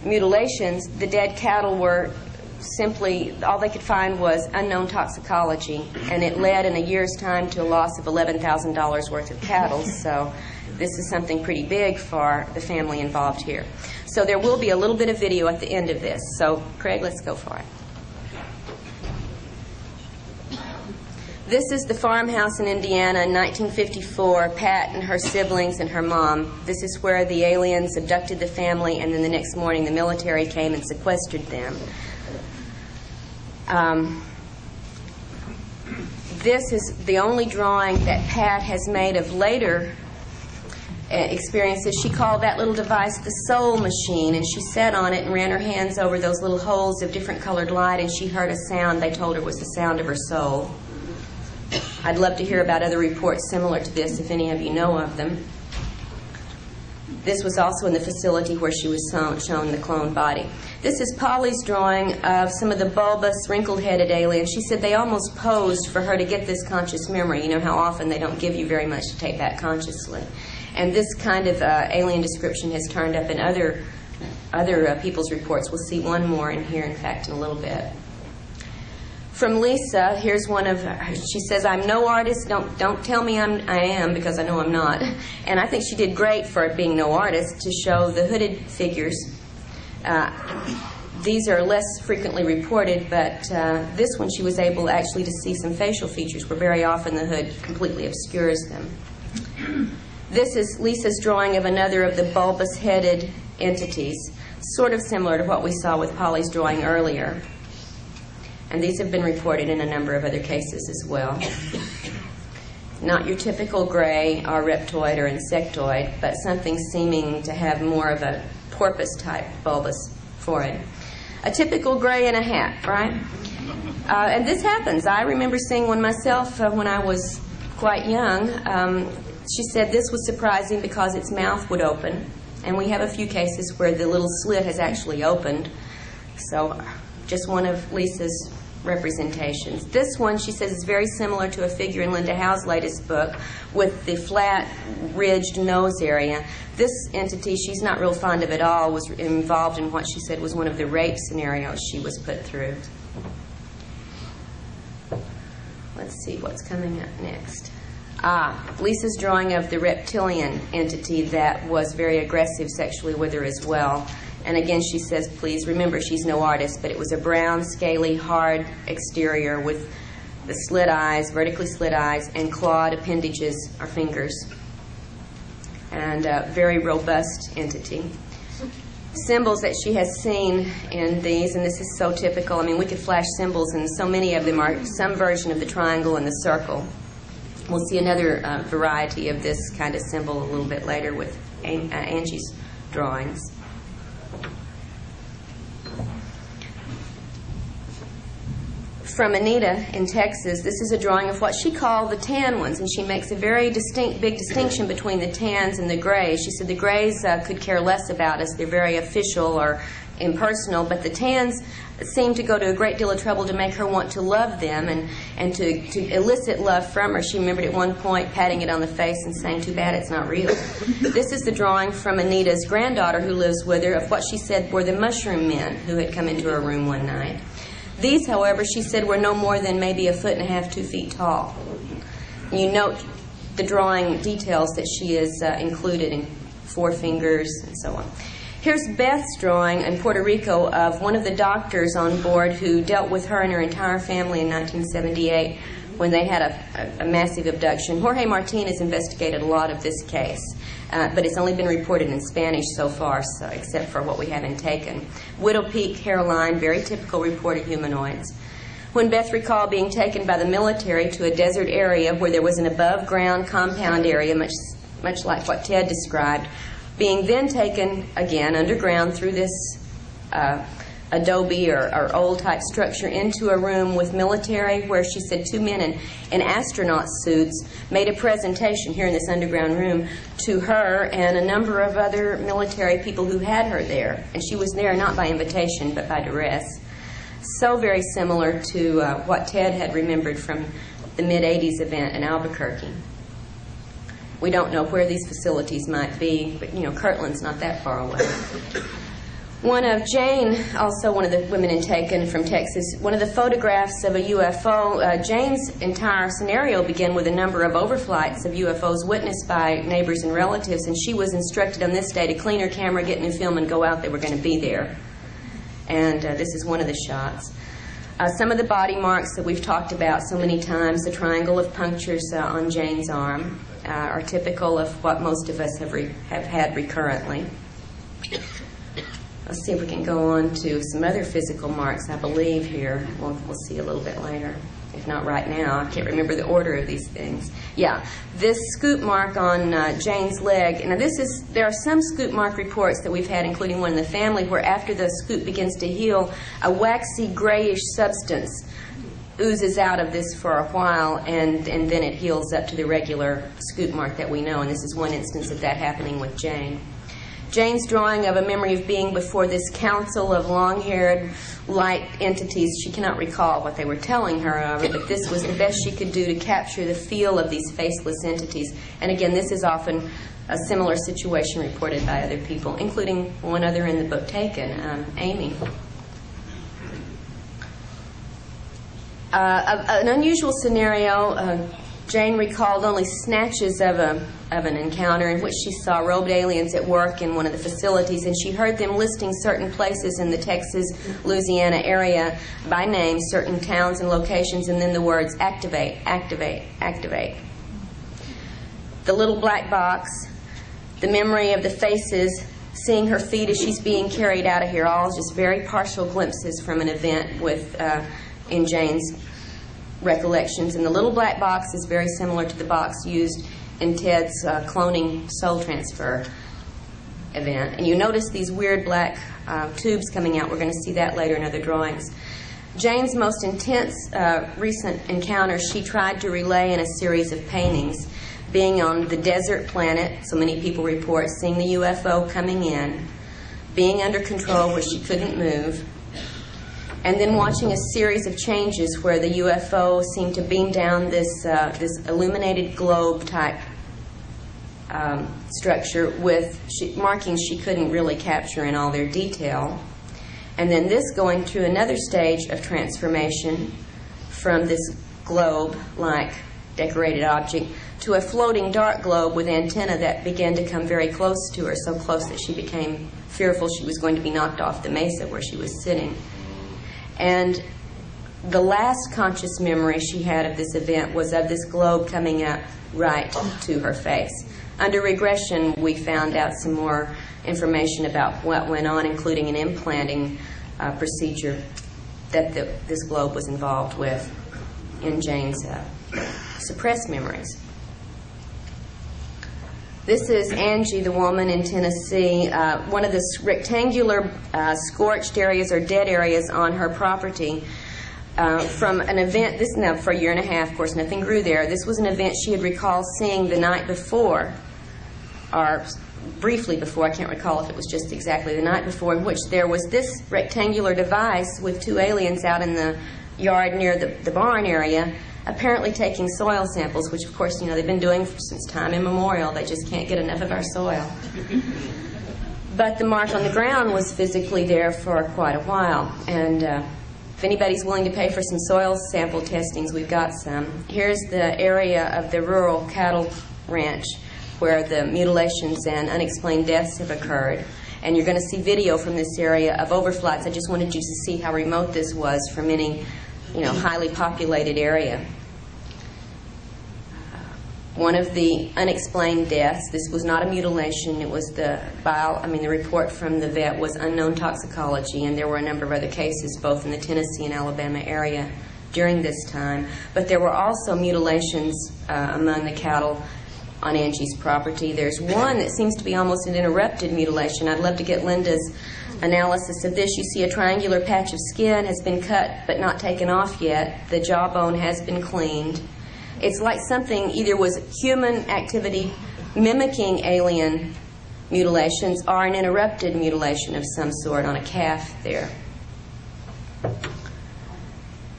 [SPEAKER 2] mutilations, the dead cattle were simply, all they could find was unknown toxicology, and it led in a year's time to a loss of $11,000 worth of cattle. So this is something pretty big for the family involved here. So there will be a little bit of video at the end of this. So Craig, let's go for it. This is the farmhouse in Indiana in 1954, Pat and her siblings and her mom. This is where the aliens abducted the family, and then the next morning the military came and sequestered them. This is the only drawing that Pat has made of later experiences. She called that little device the soul machine, and she sat on it and ran her hands over those little holes of different colored light, and she heard a sound they told her was the sound of her soul. I'd love to hear about other reports similar to this, if any of you know of them. This was also in the facility where she was shown the cloned body. This is Polly's drawing of some of the bulbous, wrinkled-headed aliens. She said they almost posed for her to get this conscious memory. You know how often they don't give you very much to take back consciously. And this kind of alien description has turned up in other people's reports. We'll see one more in here, in fact, in a little bit. From Lisa, here's one of her. She says, "I'm no artist. Don't tell me I am, because I know I'm not." And I think she did great for being no artist to show the hooded figures. These are less frequently reported, but this one she was able actually to see some facial features, where very often the hood completely obscures them. This is Lisa's drawing of another of the bulbous-headed entities, sort of similar to what we saw with Polly's drawing earlier. And these have been reported in a number of other cases as well. Not your typical gray or reptoid or insectoid, but something seeming to have more of a porpoise-type bulbous forehead. A typical gray in a hat, right? And this happens. I remember seeing one myself when I was quite young. She said this was surprising because its mouth would open, and we have a few cases where the little slit has actually opened. So just one of Lisa's representations. This one, she says, is very similar to a figure in Linda Howe's latest book with the flat, ridged nose area. This entity, she's not real fond of at all, was involved in what she said was one of the rape scenarios she was put through. Let's see what's coming up next. Lisa's drawing of the reptilian entity that was very aggressive sexually with her as well. And again, she says, please remember, she's no artist, but it was a brown, scaly, hard exterior with the slit eyes, vertically slit eyes, and clawed appendages or fingers. And a very robust entity. Symbols that she has seen in these, and this is so typical. I mean, we could flash symbols, and so many of them are some version of the triangle and the circle. We'll see another variety of this kind of symbol a little bit later with Angie's drawings. From Anita in Texas, this is a drawing of what she called the tan ones, and she makes a very big distinction between the tans and the grays. She said the grays could care less about us. They're very official or impersonal, but the tans seem to go to a great deal of trouble to make her want to love them and to elicit love from her. She remembered at one point patting it on the face and saying, "Too bad it's not real." This is the drawing from Anita's granddaughter who lives with her of what she said were the mushroom men who had come into her room one night. These, however, she said were no more than maybe 1.5 feet, 2 feet tall. You note the drawing details that she has included in 4 fingers and so on. Here's Beth's drawing in Puerto Rico of one of the doctors on board who dealt with her and her entire family in 1978 when they had a massive abduction. Jorge Martinez investigated a lot of this case, but it's only been reported in Spanish so far, so, except for what we haven't taken. Widow peak hairline, very typical reported humanoids. When Beth recalled being taken by the military to a desert area where there was an above-ground compound area, much like what Ted described, being then taken again underground through this adobe or old-type structure into a room with military where she said 2 men in astronaut suits made a presentation here in this underground room to her and a number of other military people who had her there. And she was there not by invitation but by duress. So very similar to what Ted had remembered from the mid-'80s event in Albuquerque. We don't know where these facilities might be, but, you know, Kirtland's not that far away. One of Jane, also one of the women taken from Texas, one of the photographs of a UFO, Jane's entire scenario began with a number of overflights of UFOs witnessed by neighbors and relatives, and she was instructed on this day to clean her camera, get new film, and go out. They were going to be there. And this is one of the shots. Some of the body marks that we've talked about so many times, the triangle of punctures on Jane's arm, are typical of what most of us have had recurrently. Let's see if we can go on to some other physical marks, I believe, here. We'll see a little bit later. If not right now. I can't remember the order of these things. Yeah, this scoop mark on Jane's leg. Now, there are some scoop mark reports that we've had, including one in the family, where after the scoop begins to heal, a waxy grayish substance oozes out of this for a while, and then it heals up to the regular scoop mark that we know. And this is one instance of that happening with Jane. Jane's drawing of a memory of being before this council of long-haired, light entities. She cannot recall what they were telling her, however, but this was the best she could do to capture the feel of these faceless entities. And again, this is often a similar situation reported by other people, including one other in the book taken, Amy. An unusual scenario, Jane recalled only snatches of an encounter in which she saw robed aliens at work in one of the facilities, and she heard them listing certain places in the Texas, Louisiana area by name, certain towns and locations, and then the words activate, activate, activate. The little black box, the memory of the faces, seeing her feet as she's being carried out of here, all just very partial glimpses from an event in Jane's recollections. And the little black box is very similar to the box used in Ted's cloning soul transfer event. And you notice these weird black tubes coming out. We're going to see that later in other drawings. Jane's most intense recent encounter, she tried to relay in a series of paintings, being on the desert planet, so many people report, seeing the UFO coming in, being under control where she couldn't move, and then watching a series of changes where the UFO seemed to beam down this illuminated globe-type structure with markings she couldn't really capture in all their detail. And then this going through another stage of transformation from this globe-like decorated object to a floating dark globe with antenna that began to come very close to her, so close that she became fearful she was going to be knocked off the mesa where she was sitting. And the last conscious memory she had of this event was of this globe coming up right to her face. Under regression, we found out some more information about what went on, including an implanting procedure that this globe was involved with in Jane's suppressed memories. This is Angie, the woman in Tennessee. One of the rectangular scorched areas or dead areas on her property from an event, this now for a year and a half, of course, nothing grew there. This was an event she had recalled seeing the night before, or briefly before, I can't recall if it was just exactly the night before, in which there was this rectangular device with two aliens out in the yard near the barn area, apparently taking soil samples, which of course, they've been doing since time immemorial. They just can't get enough of our soil. But the mark on the ground was physically there for quite a while. And if anybody's willing to pay for some soil sample testings, we've got some. Here's the area of the rural cattle ranch where the mutilations and unexplained deaths have occurred. And you're going to see video from this area of overflights. I just wanted you to see how remote this was from any highly populated area. One of the unexplained deaths, this was not a mutilation, it was the report from the vet was unknown toxicology, and there were a number of other cases both in the Tennessee and Alabama area during this time. But there were also mutilations among the cattle on Angie's property. There's one that seems to be almost an interrupted mutilation. I'd love to get Linda's analysis of this. You see a triangular patch of skin has been cut but not taken off yet. The jawbone has been cleaned. It's like something either was human activity mimicking alien mutilations or an interrupted mutilation of some sort on a calf there.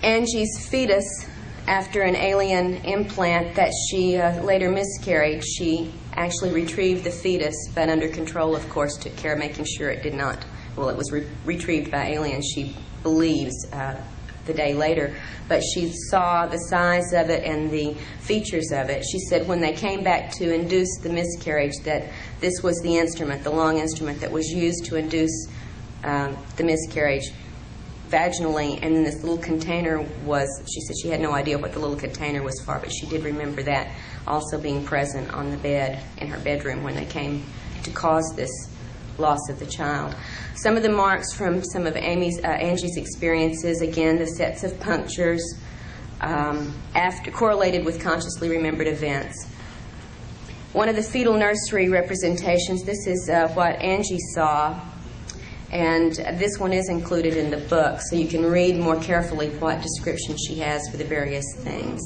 [SPEAKER 2] Angie's fetus, after an alien implant that she later miscarried, she actually retrieved the fetus, but under control, of course, took care of making sure it did not. Well, it was retrieved by aliens, she believes, the day later. But she saw the size of it and the features of it. She said when they came back to induce the miscarriage that this was the instrument, the long instrument that was used to induce the miscarriage vaginally, and this little container was, she said she had no idea what the little container was for, but she did remember that also being present on the bed in her bedroom when they came to cause this loss of the child. Some of the marks from some of Angie's experiences, again, the sets of punctures, correlated with consciously remembered events. One of the fetal nursery representations, this is what Angie saw, and this one is included in the book, so you can read more carefully what description she has for the various things.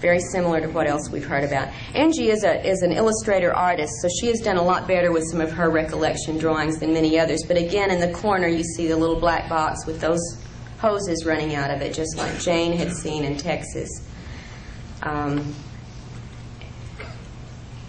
[SPEAKER 2] Very similar to what else we've heard about. Angie is an illustrator artist, so she has done a lot better with some of her recollection drawings than many others. But again, in the corner you see the little black box with those hoses running out of it, just like Jane had seen in Texas.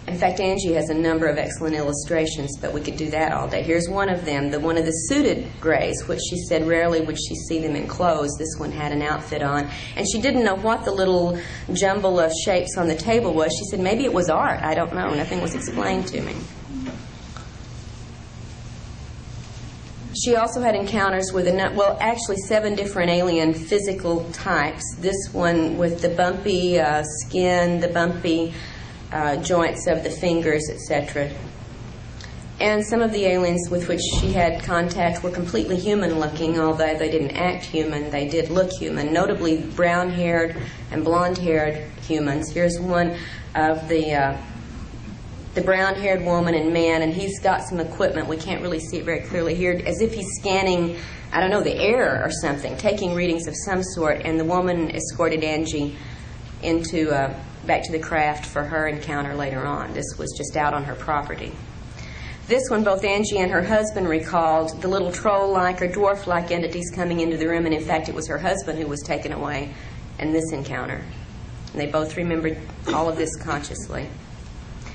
[SPEAKER 2] In fact, Angie has a number of excellent illustrations, but we could do that all day. Here's one of them, one of the suited grays, which she said rarely would she see them in clothes. This one had an outfit on. And she didn't know what the little jumble of shapes on the table was. She said maybe it was art. I don't know. Nothing was explained to me. She also had encounters with, actually 7 different alien physical types. This one with the bumpy skin, the bumpy joints of the fingers, etc. And some of the aliens with which she had contact were completely human-looking, although they didn't act human, they did look human, notably brown-haired and blonde-haired humans. Here's one of the brown-haired woman and man, and he's got some equipment. We can't really see it very clearly here, as if he's scanning, I don't know, the air or something, taking readings of some sort, and the woman escorted Angie into back to the craft for her encounter later on. This was just out on her property. This one, both Angie and her husband recalled the little troll-like or dwarf-like entities coming into the room, and in fact it was her husband who was taken away in this encounter. And they both remembered all of this consciously.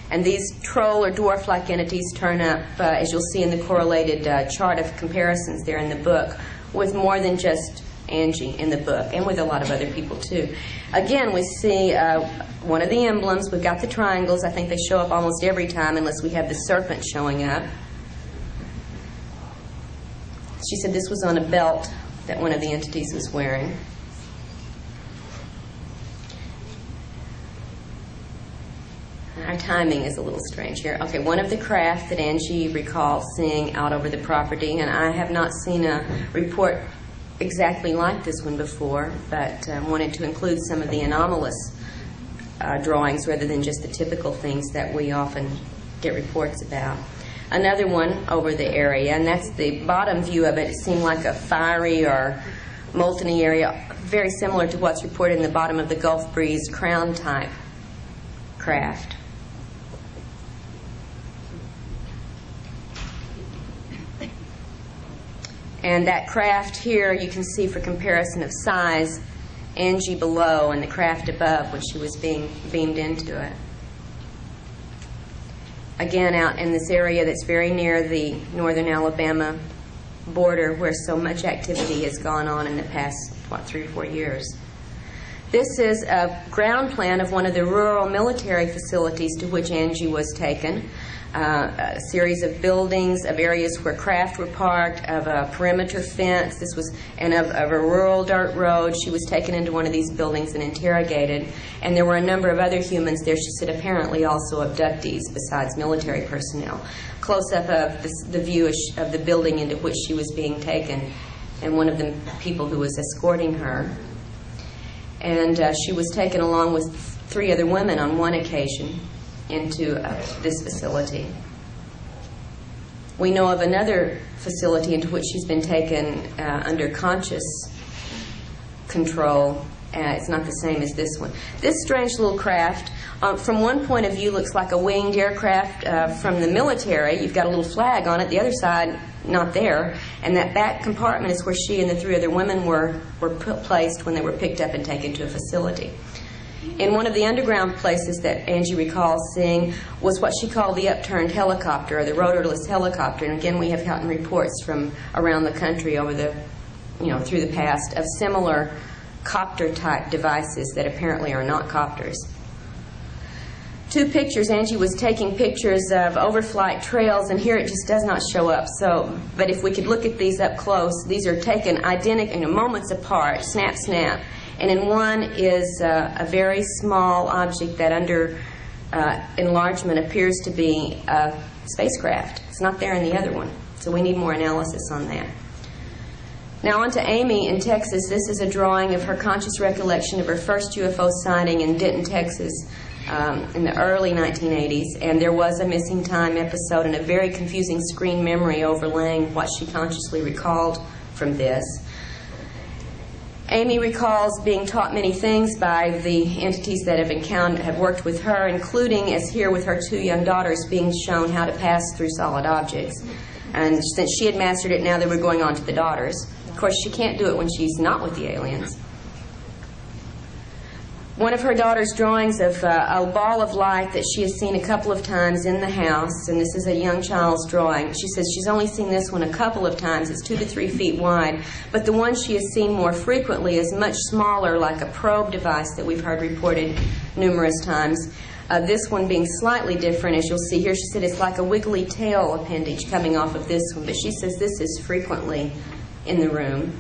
[SPEAKER 2] And these troll or dwarf-like entities turn up, as you'll see in the correlated chart of comparisons there in the book, with more than just Angie in the book, and with a lot of other people too. Again, we see one of the emblems. We've got the triangles. I think they show up almost every time unless we have the serpent showing up. She said this was on a belt that one of the entities was wearing. Our timing is a little strange here. Okay, one of the craft that Angie recalled seeing out over the property, and I have not seen a report exactly like this one before, but wanted to include some of the anomalous drawings rather than just the typical things that we often get reports about. Another one over the area, and that's the bottom view of it. It seemed like a fiery or molten-y area, very similar to what's reported in the bottom of the Gulf Breeze crown-type craft. And that craft here, you can see for comparison of size, Angie below and the craft above when she was being beamed into it. Again, out in this area that's very near the northern Alabama border where so much activity has gone on in the past, 3 or 4 years. This is a ground plan of one of the rural military facilities to which Angie was taken. A series of buildings, of areas where craft were parked, of a perimeter fence. This was, and of a rural dirt road. She was taken into one of these buildings and interrogated. And there were a number of other humans there, she said, apparently also abductees besides military personnel. Close up of the view of the building into which she was being taken, and one of the people who was escorting her. And she was taken along with 3 other women on one occasion into this facility. We know of another facility into which she's been taken under conscious control. It's not the same as this one. This strange little craft, from one point of view, looks like a winged aircraft from the military. You've got a little flag on it. The other side, not there. And that back compartment is where she and the 3 other women were placed when they were picked up and taken to a facility. In one of the underground places that Angie recalls seeing was what she called the upturned helicopter, or the rotorless helicopter. And again, we have gotten reports from around the country over the, through the past of similar copter-type devices that apparently are not copters. two pictures. Angie was taking pictures of overflight trails, and here it just does not show up. So, but if we could look at these up close, these are taken identical, moments apart, snap, snap. And in one is a very small object that under enlargement appears to be a spacecraft. It's not there in the other one. So we need more analysis on that. Now on to Amy in Texas. This is a drawing of her conscious recollection of her first UFO sighting in Denton, Texas in the early 1980s. And there was a missing time episode and a very confusing screen memory overlaying what she consciously recalled from this. Amy recalls being taught many things by the entities that have worked with her, including, as here with her two young daughters, being shown how to pass through solid objects. And since she had mastered it, now they were going on to the daughters. Of course, she can't do it when she's not with the aliens. One of her daughter's drawings of a ball of light that she has seen a couple of times in the house, and this is a young child's drawing. She says she's only seen this one a couple of times. It's 2 to 3 feet wide, but the one she has seen more frequently is much smaller, like a probe device that we've heard reported numerous times. This one being slightly different, as you'll see here. She said it's like a wiggly tail appendage coming off of this one, but she says this is frequently in the room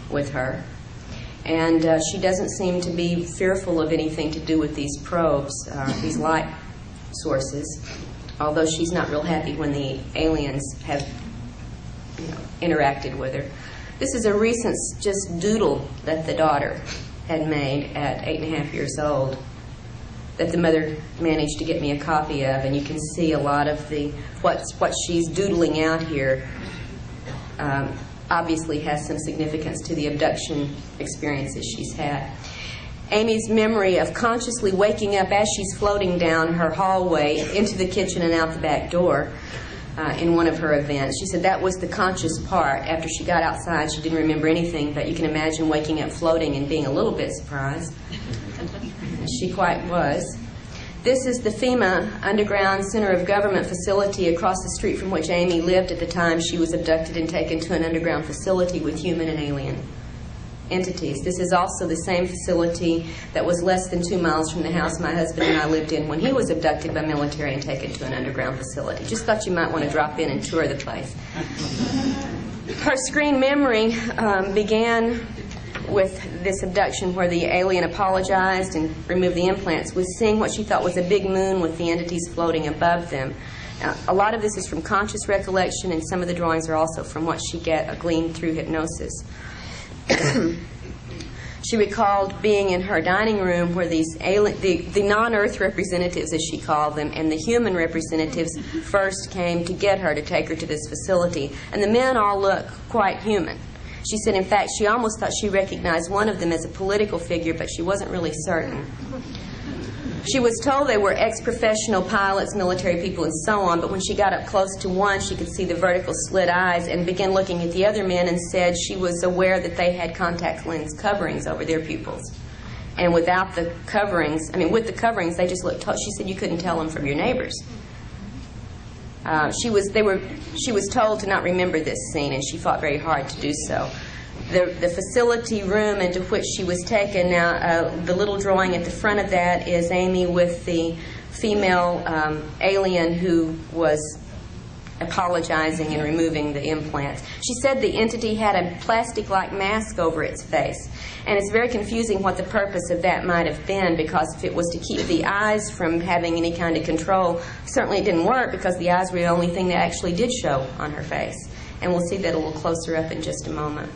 [SPEAKER 2] with her. And she doesn't seem to be fearful of anything to do with these probes, these light sources, although she's not real happy when the aliens have interacted with her. This is a recent just doodle that the daughter had made at 8.5 years old that the mother managed to get me a copy of, and you can see a lot of the what she's doodling out here obviously has some significance to the abduction experiences she's had. Amy's memory of consciously waking up as she's floating down her hallway into the kitchen and out the back door in one of her events. She said that was the conscious part. After she got outside, she didn't remember anything, but you can imagine waking up floating and being a little bit surprised. She quite was. This is the FEMA Underground Center of Government facility across the street from which Amy lived at the time she was abducted and taken to an underground facility with human and alien entities. This is also the same facility that was less than 2 miles from the house my husband and I lived in when he was abducted by military and taken to an underground facility. Just thought you might want to drop in and tour the place. Her screen memory began with this abduction where the alien apologized and removed the implants, with seeing what she thought was a big moon with the entities floating above them. Now, a lot of this is from conscious recollection, and some of the drawings are also from what she gleaned through hypnosis. She recalled being in her dining room where these the non-Earth representatives, as she called them, and the human representatives first came to get her to take her to this facility. And the men all look quite human. She said, in fact, she almost thought she recognized one of them as a political figure, but she wasn't really certain. She was told they were ex-professional pilots, military people, and so on, but when she got up close to one, she could see the vertical slit eyes and began looking at the other men and said she was aware that they had contact lens coverings over their pupils. And without the coverings, with the coverings, they just looked, she said you couldn't tell them from your neighbors. She was told to not remember this scene, and she fought very hard to do so. The facility room into which she was taken, now the little drawing at the front of that is Amy with the female alien who was apologizing and removing the implants. She said the entity had a plastic-like mask over its face, and it's very confusing what the purpose of that might have been, because if it was to keep the eyes from having any kind of control, certainly it didn't work, because the eyes were the only thing that actually did show on her face. And we'll see that a little closer up in just a moment.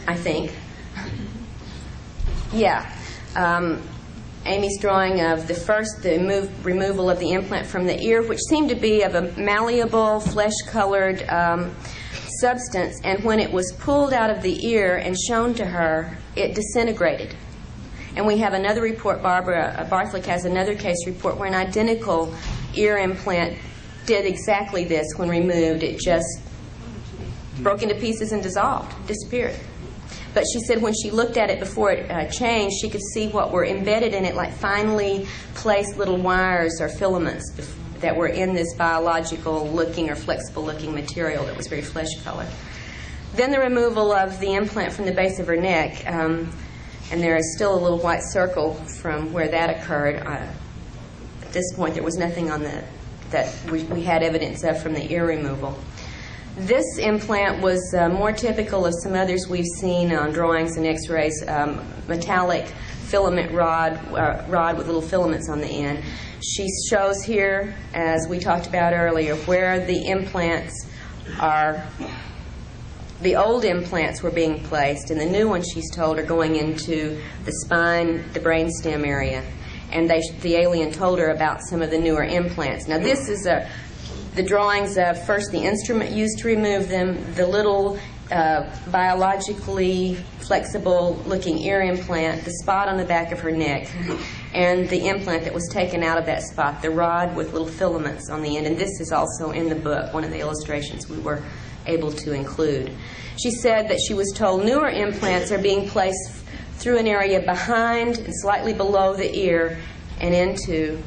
[SPEAKER 2] I think. Yeah. Amy's drawing of the removal of the implant from the ear, which seemed to be of a malleable, flesh-colored substance, and when it was pulled out of the ear and shown to her, it disintegrated. And we have another report, Barbara Barthlick has another case report where an identical ear implant did exactly this when removed. It just broke into pieces and dissolved, disappeared. But she said when she looked at it before it changed, she could see what were embedded in it, like finely placed little wires or filaments that were in this biological-looking or flexible-looking material that was very flesh-colored. Then the removal of the implant from the base of her neck. And there is still a little white circle from where that occurred. At this point, there was nothing on that we had evidence of from the ear removal. This implant was more typical of some others we've seen on drawings and x-rays, metallic filament rod with little filaments on the end. She shows here, as we talked about earlier, where the implants are. The old implants were being placed, and the new ones, she's told, are going into the spine, the brainstem area. And the alien told her about some of the newer implants. Now, this is the drawings of first the instrument used to remove them, the little biologically flexible-looking ear implant, the spot on the back of her neck, and the implant that was taken out of that spot, the rod with little filaments on the end. And this is also in the book, one of the illustrations we were able to include. She said that she was told newer implants are being placed through an area behind and slightly below the ear and into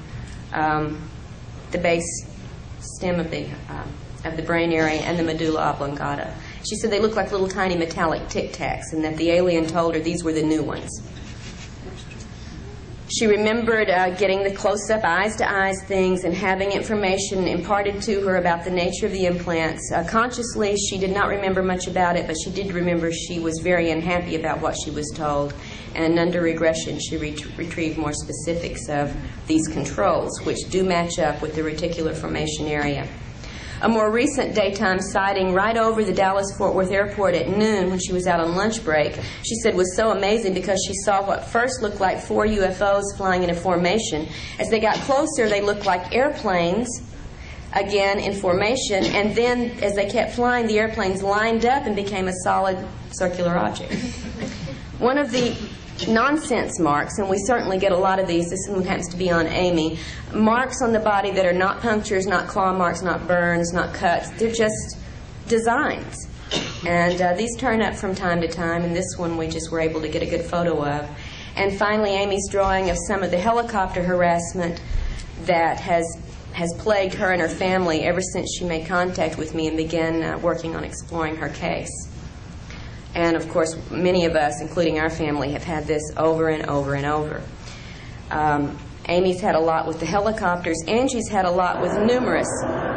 [SPEAKER 2] the base stem of the brain area and the medulla oblongata. She said they look like little tiny metallic Tic Tacs, and that the alien told her these were the new ones. She remembered getting the close-up eyes-to-eyes things and having information imparted to her about the nature of the implants. Consciously, she did not remember much about it, but she did remember she was very unhappy about what she was told. And under regression, she retrieved more specifics of these controls, which do match up with the reticular formation area. A more recent daytime sighting right over the Dallas-Fort Worth airport at noon when she was out on lunch break, she said was so amazing because she saw what first looked like 4 UFOs flying in a formation. As they got closer, they looked like airplanes, again in formation, and then as they kept flying, the airplanes lined up and became a solid circular object. One of the nonsense marks, and we certainly get a lot of these, this one happens to be on Amy, marks on the body that are not punctures, not claw marks, not burns, not cuts, they're just designs. And these turn up from time to time, and this one we just were able to get a good photo of. And finally, Amy's drawing of some of the helicopter harassment that has plagued her and her family ever since she made contact with me and began working on exploring her case. And, of course, many of us, including our family, have had this over and over and over. Amy's had a lot with the helicopters. Angie's had a lot with numerous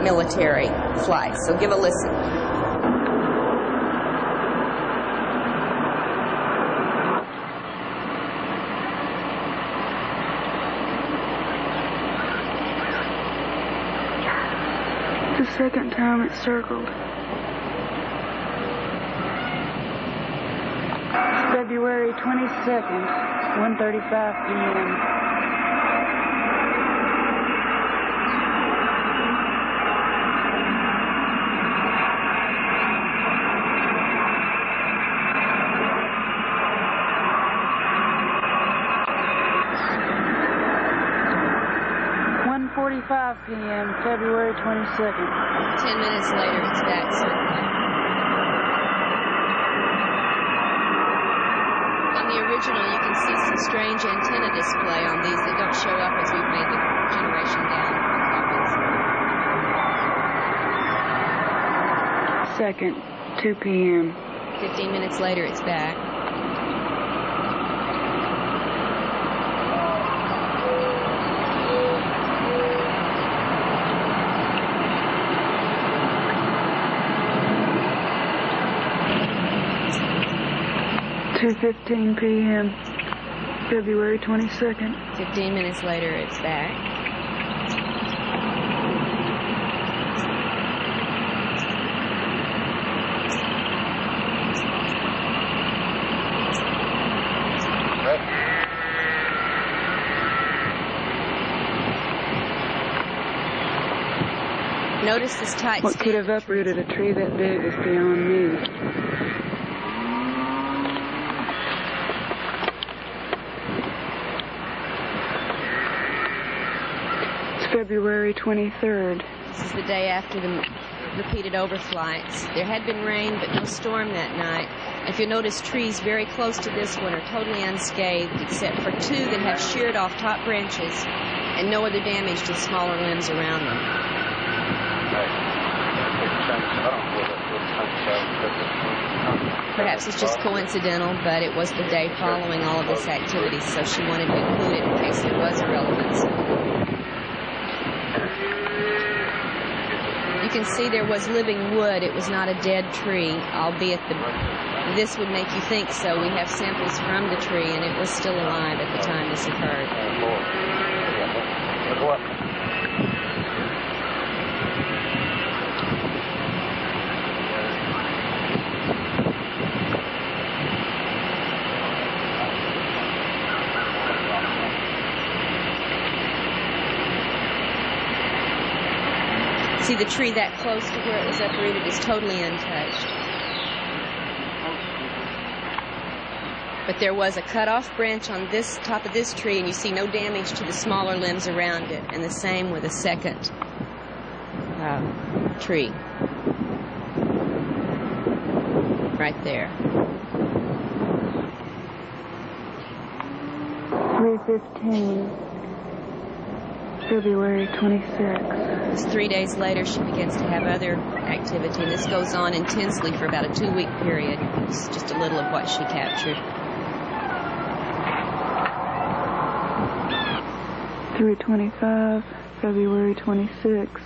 [SPEAKER 2] military flights. So give a listen.
[SPEAKER 3] The second time it circled. February 22nd, 1:35 p.m. p.m., February 22nd.
[SPEAKER 2] 10 minutes later, it's back circling. On the original, you can see some strange antenna display on these that don't show up as we've made the generation down copies.
[SPEAKER 3] Second, 2 p.m.
[SPEAKER 2] 15 minutes later, it's back.
[SPEAKER 3] (2:15 p.m., February 22nd.
[SPEAKER 2] 15 minutes later, it's back. Notice this tight
[SPEAKER 3] What could have uprooted a tree that big is beyond me. February 23rd.
[SPEAKER 2] This is the day after the repeated overflights. There had been rain, but no storm that night. If you'll notice, trees very close to this one are totally unscathed, except for two that have sheared off top branches and no other damage to smaller limbs around them. Perhaps it's just coincidental, but it was the day following all of this activity, so she wanted to include it in case there was a relevance. You can see there was living wood. It was not a dead tree, albeit this would make you think so. We have samples from the tree, and it was still alive at the time this occurred. See, the tree that close to where it was uprooted is totally untouched. But there was a cut-off branch on this top of this tree, and you see no damage to the smaller limbs around it, and the same with a second tree. Right there.
[SPEAKER 3] 3:15, February 26th.
[SPEAKER 2] It's 3 days later she begins to have other activity, and this goes on intensely for about a 2-week period. It's just a little of what she captured.
[SPEAKER 3] 3:25, February 26th.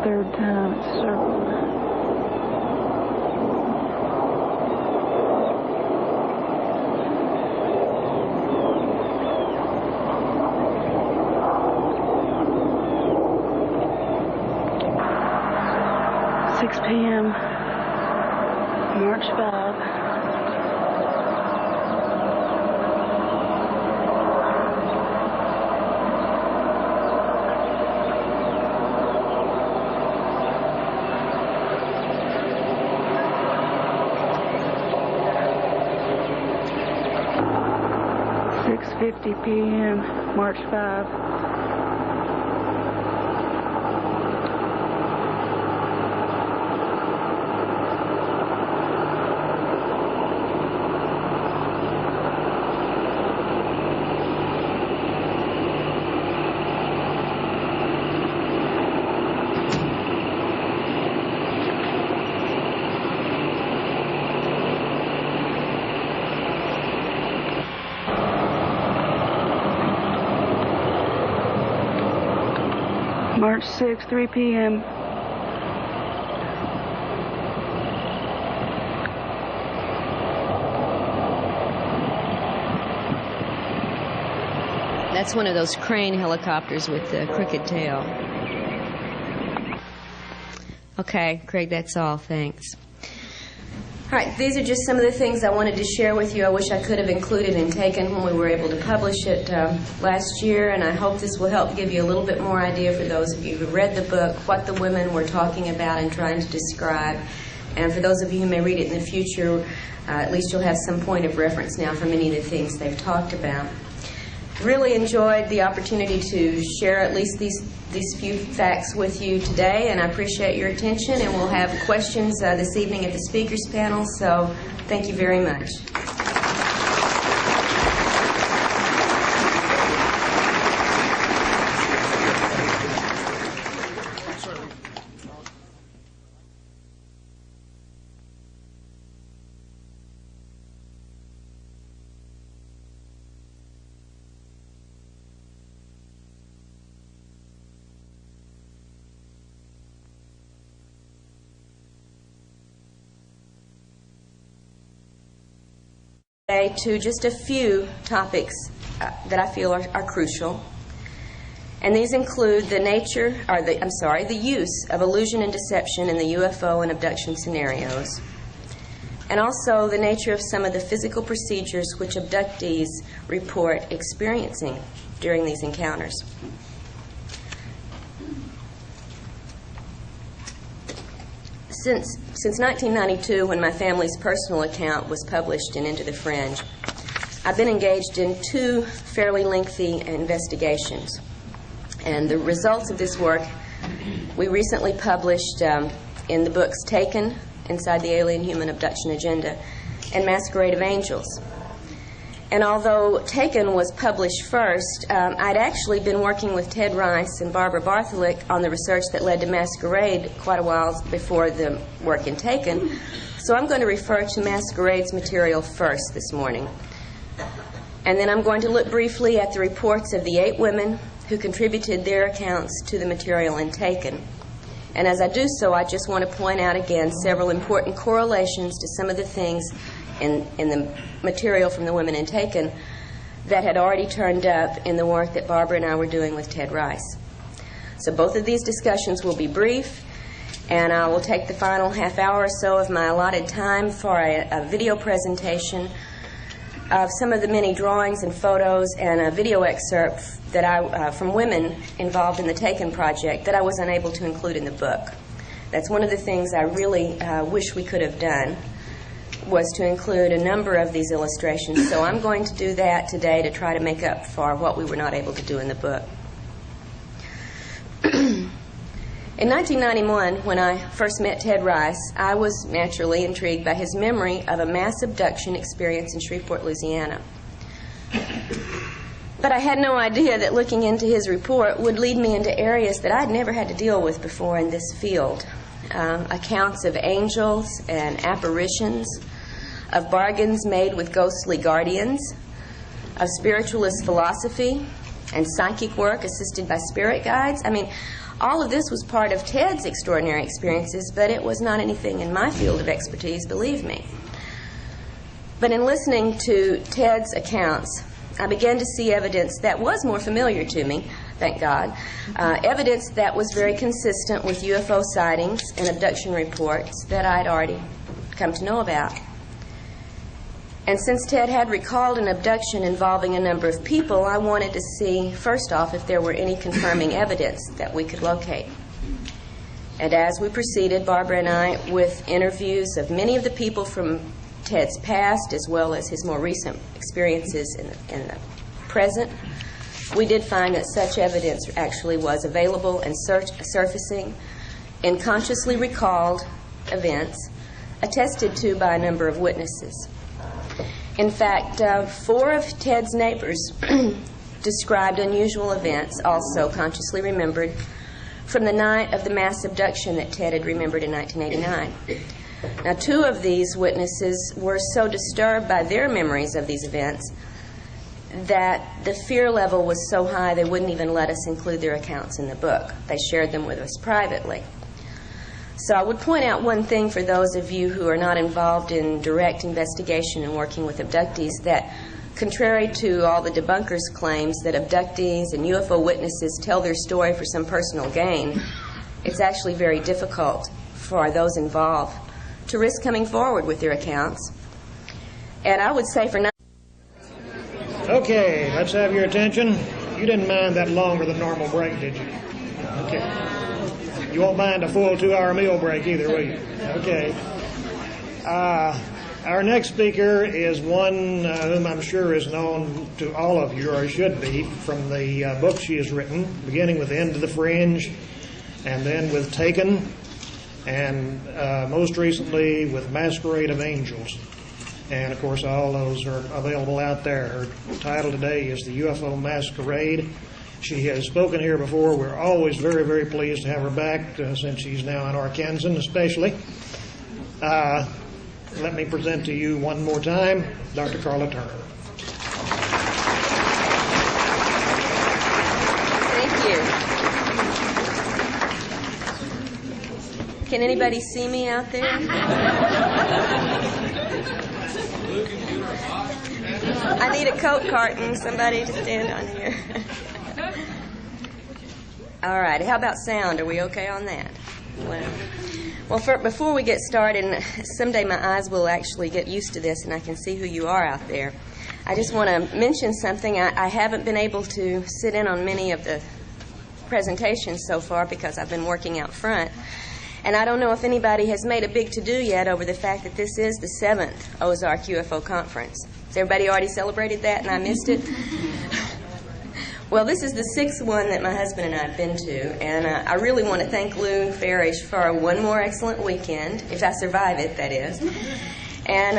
[SPEAKER 3] Third time it's circled. Six p.m. March 5. 6:50 p.m. March 5. March 6, 3 p.m.
[SPEAKER 2] That's one of those crane helicopters with the crooked tail. Okay, Craig, that's all. Thanks. All right, these are just some of the things I wanted to share with you. I wish I could have included and taken when we were able to publish it last year, and I hope this will help give you a little bit more idea for those of you who read the book, what the women were talking about and trying to describe. And for those of you who may read it in the future, at least you'll have some point of reference now for many of the things they've talked about. Really enjoyed the opportunity to share at least these few facts with you today, and I appreciate your attention, and we'll have questions this evening at the speakers panel, so thank you very much. To just a few topics that I feel are crucial, and these include the use of illusion and deception in the UFO and abduction scenarios, and also the nature of some of the physical procedures which abductees report experiencing during these encounters. Since 1992, when my family's personal account was published in Into the Fringe, I've been engaged in 2 fairly lengthy investigations. And the results of this work we recently published in the books Taken, Inside the Alien Human Abduction Agenda, and Masquerade of Angels. And although Taken was published first, I'd actually been working with Ted Rice and Barbara Bartholick on the research that led to Masquerade quite a while before the work in Taken. So I'm going to refer to Masquerade's material first this morning. And then I'm going to look briefly at the reports of the 8 women who contributed their accounts to the material in Taken. And as I do so, I just want to point out again several important correlations to some of the things in the material from the women in Taken that had already turned up in the work that Barbara and I were doing with Ted Rice. So both of these discussions will be brief, and I will take the final half hour or so of my allotted time for a video presentation of some of the many drawings and photos and a video excerpt that from women involved in the Taken project that I was unable to include in the book. That's one of the things I really wish we could have done, was to include a number of these illustrations. So I'm going to do that today to try to make up for what we were not able to do in the book. In 1991, when I first met Ted Rice, I was naturally intrigued by his memory of a mass abduction experience in Shreveport, Louisiana. But I had no idea that looking into his report would lead me into areas that I'd never had to deal with before in this field. Accounts of angels and apparitions, of bargains made with ghostly guardians, of spiritualist philosophy and psychic work assisted by spirit guides. I mean, all of this was part of Ted's extraordinary experiences, but it was not anything in my field of expertise, believe me. But in listening to Ted's accounts, I began to see evidence that was more familiar to me, thank God, evidence that was very consistent with UFO sightings and abduction reports that I'd already come to know about. And since Ted had recalled an abduction involving a number of people, I wanted to see, first off, if there were any confirming evidence that we could locate. And as we proceeded, Barbara and I, with interviews of many of the people from Ted's past, as well as his more recent experiences in the present, we did find that such evidence actually was available and surfacing in consciously recalled events attested to by a number of witnesses. In fact, 4 of Ted's neighbors described unusual events, also consciously remembered, from the night of the mass abduction that Ted had remembered in 1989. Now, 2 of these witnesses were so disturbed by their memories of these events that the fear level was so high they wouldn't even let us include their accounts in the book. They shared them with us privately. So I would point out one thing for those of you who are not involved in direct investigation and working with abductees, that contrary to all the debunkers' claims that abductees and UFO witnesses tell their story for some personal gain, it's actually very difficult for those involved to risk coming forward with their accounts. And I would say for now...
[SPEAKER 1] Okay, let's have your attention. You didn't mind that longer than normal break, did you? Okay. You won't mind a full 2-hour meal break either, will you? Okay. Our next speaker is one whom I'm sure is known to all of you, or should be, from the book she has written, beginning with Into the Fringe, and then with Taken, and most recently with Masquerade of Angels. And, of course, all those are available out there. Her title today is The UFO Masquerade. She has spoken here before. We're always very, very pleased to have her back, since she's now in Arkansas, especially. Let me present to you one more time, Dr. Karla Turner.
[SPEAKER 2] Thank you. Can anybody see me out there? I need a Coke carton, somebody to stand on here. All right, how about sound? Are we okay on that? Well, before we get started, and someday my eyes will actually get used to this and I can see who you are out there, I just want to mention something. I haven't been able to sit in on many of the presentations so far because I've been working out front. And I don't know if anybody has made a big to-do yet over the fact that this is the 7th Ozark UFO conference. Has everybody already celebrated that and I missed it? Well, this is the 6th one that my husband and I have been to, and I really want to thank Lou Farish for one more excellent weekend, if I survive it, that is. And,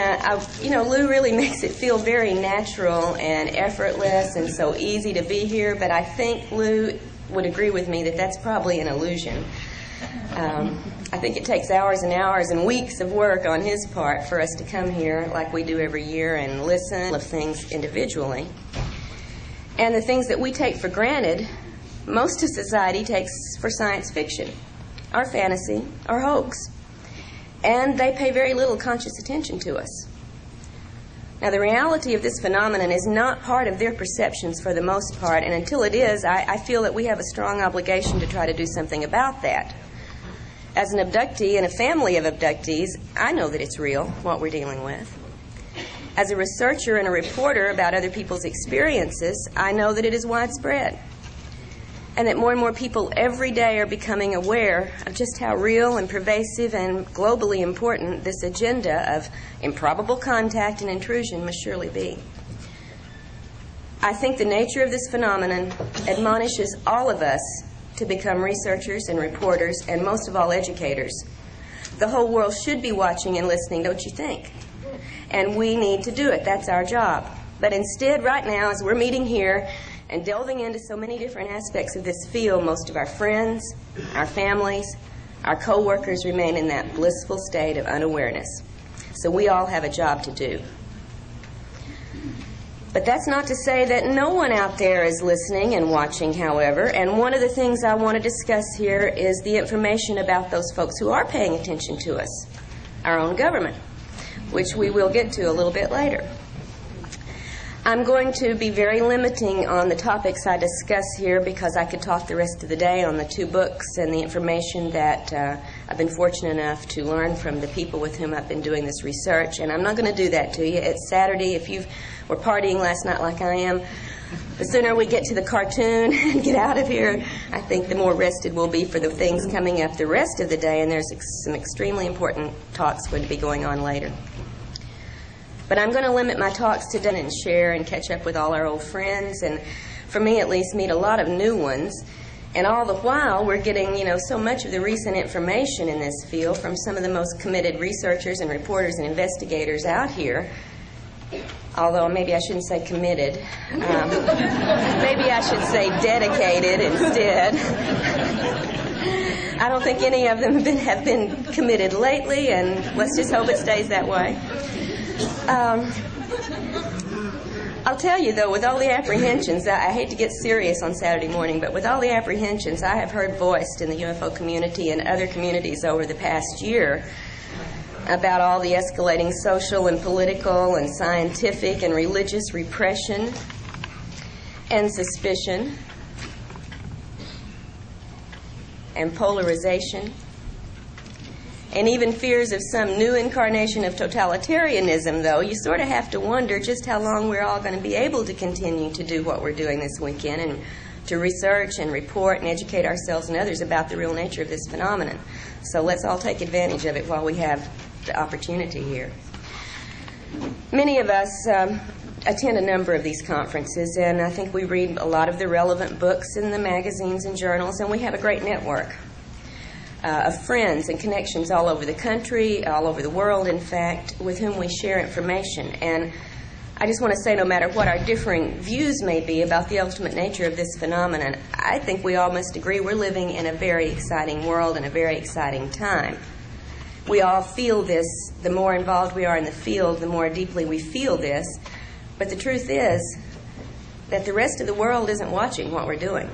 [SPEAKER 2] Lou really makes it feel very natural and effortless and so easy to be here, but I think Lou would agree with me that that's probably an illusion. I think it takes hours and hours and weeks of work on his part for us to come here like we do every year and listen to things individually. And the things that we take for granted, most of society takes for science fiction, or fantasy, or hoax. And they pay very little conscious attention to us. Now, the reality of this phenomenon is not part of their perceptions for the most part, and until it is, I feel that we have a strong obligation to try to do something about that. As an abductee and a family of abductees, I know that it's real, what we're dealing with. As a researcher and a reporter about other people's experiences, I know that it is widespread, and that more and more people every day are becoming aware of just how real and pervasive and globally important this agenda of improbable contact and intrusion must surely be. I think the nature of this phenomenon admonishes all of us to become researchers and reporters, and most of all, educators. The whole world should be watching and listening, don't you think? And we need to do it. That's our job. But instead, right now, as we're meeting here and delving into so many different aspects of this field, most of our friends, our families, our co-workers remain in that blissful state of unawareness. So we all have a job to do. But that's not to say that no one out there is listening and watching, however, and one of the things I want to discuss here is the information about those folks who are paying attention to us, our own government, which we will get to a little bit later. I'm going to be very limiting on the topics I discuss here because I could talk the rest of the day on the 2 books and the information that I've been fortunate enough to learn from the people with whom I've been doing this research, and I'm not going to do that to you. It's Saturday. If you were partying last night like I am, the sooner we get to the cartoon and get out of here, I think the more rested we'll be for the things coming up the rest of the day, and there's some extremely important talks going to be going on later. But I'm going to limit my talks to and share and catch up with all our old friends, and for me at least meet a lot of new ones. And all the while we're getting, so much of the recent information in this field from some of the most committed researchers and reporters and investigators out here. Although maybe I shouldn't say committed. Maybe I should say dedicated instead. I don't think any of them have been committed lately, and let's just hope it stays that way. I'll tell you, though, with all the apprehensions, I hate to get serious on Saturday morning, but with all the apprehensions I have heard voiced in the UFO community and other communities over the past year about all the escalating social and political and scientific and religious repression and suspicion and polarization, and even fears of some new incarnation of totalitarianism, though, you sort of have to wonder just how long we're all going to be able to continue to do what we're doing this weekend and to research and report and educate ourselves and others about the real nature of this phenomenon. So let's all take advantage of it while we have the opportunity here. Many of us attend a number of these conferences, and I think we read a lot of the relevant books in the magazines and journals, and we have a great network of friends and connections all over the country, all over the world, in fact, with whom we share information. And I just want to say, no matter what our differing views may be about the ultimate nature of this phenomenon, I think we all must agree we're living in a very exciting world and a very exciting time. We all feel this. The more involved we are in the field, the more deeply we feel this. But the truth is that the rest of the world isn't watching what we're doing.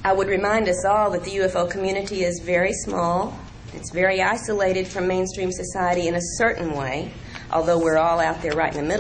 [SPEAKER 2] I would remind us all that the UFO community is very small. It's very isolated from mainstream society in a certain way, although we're all out there right in the middle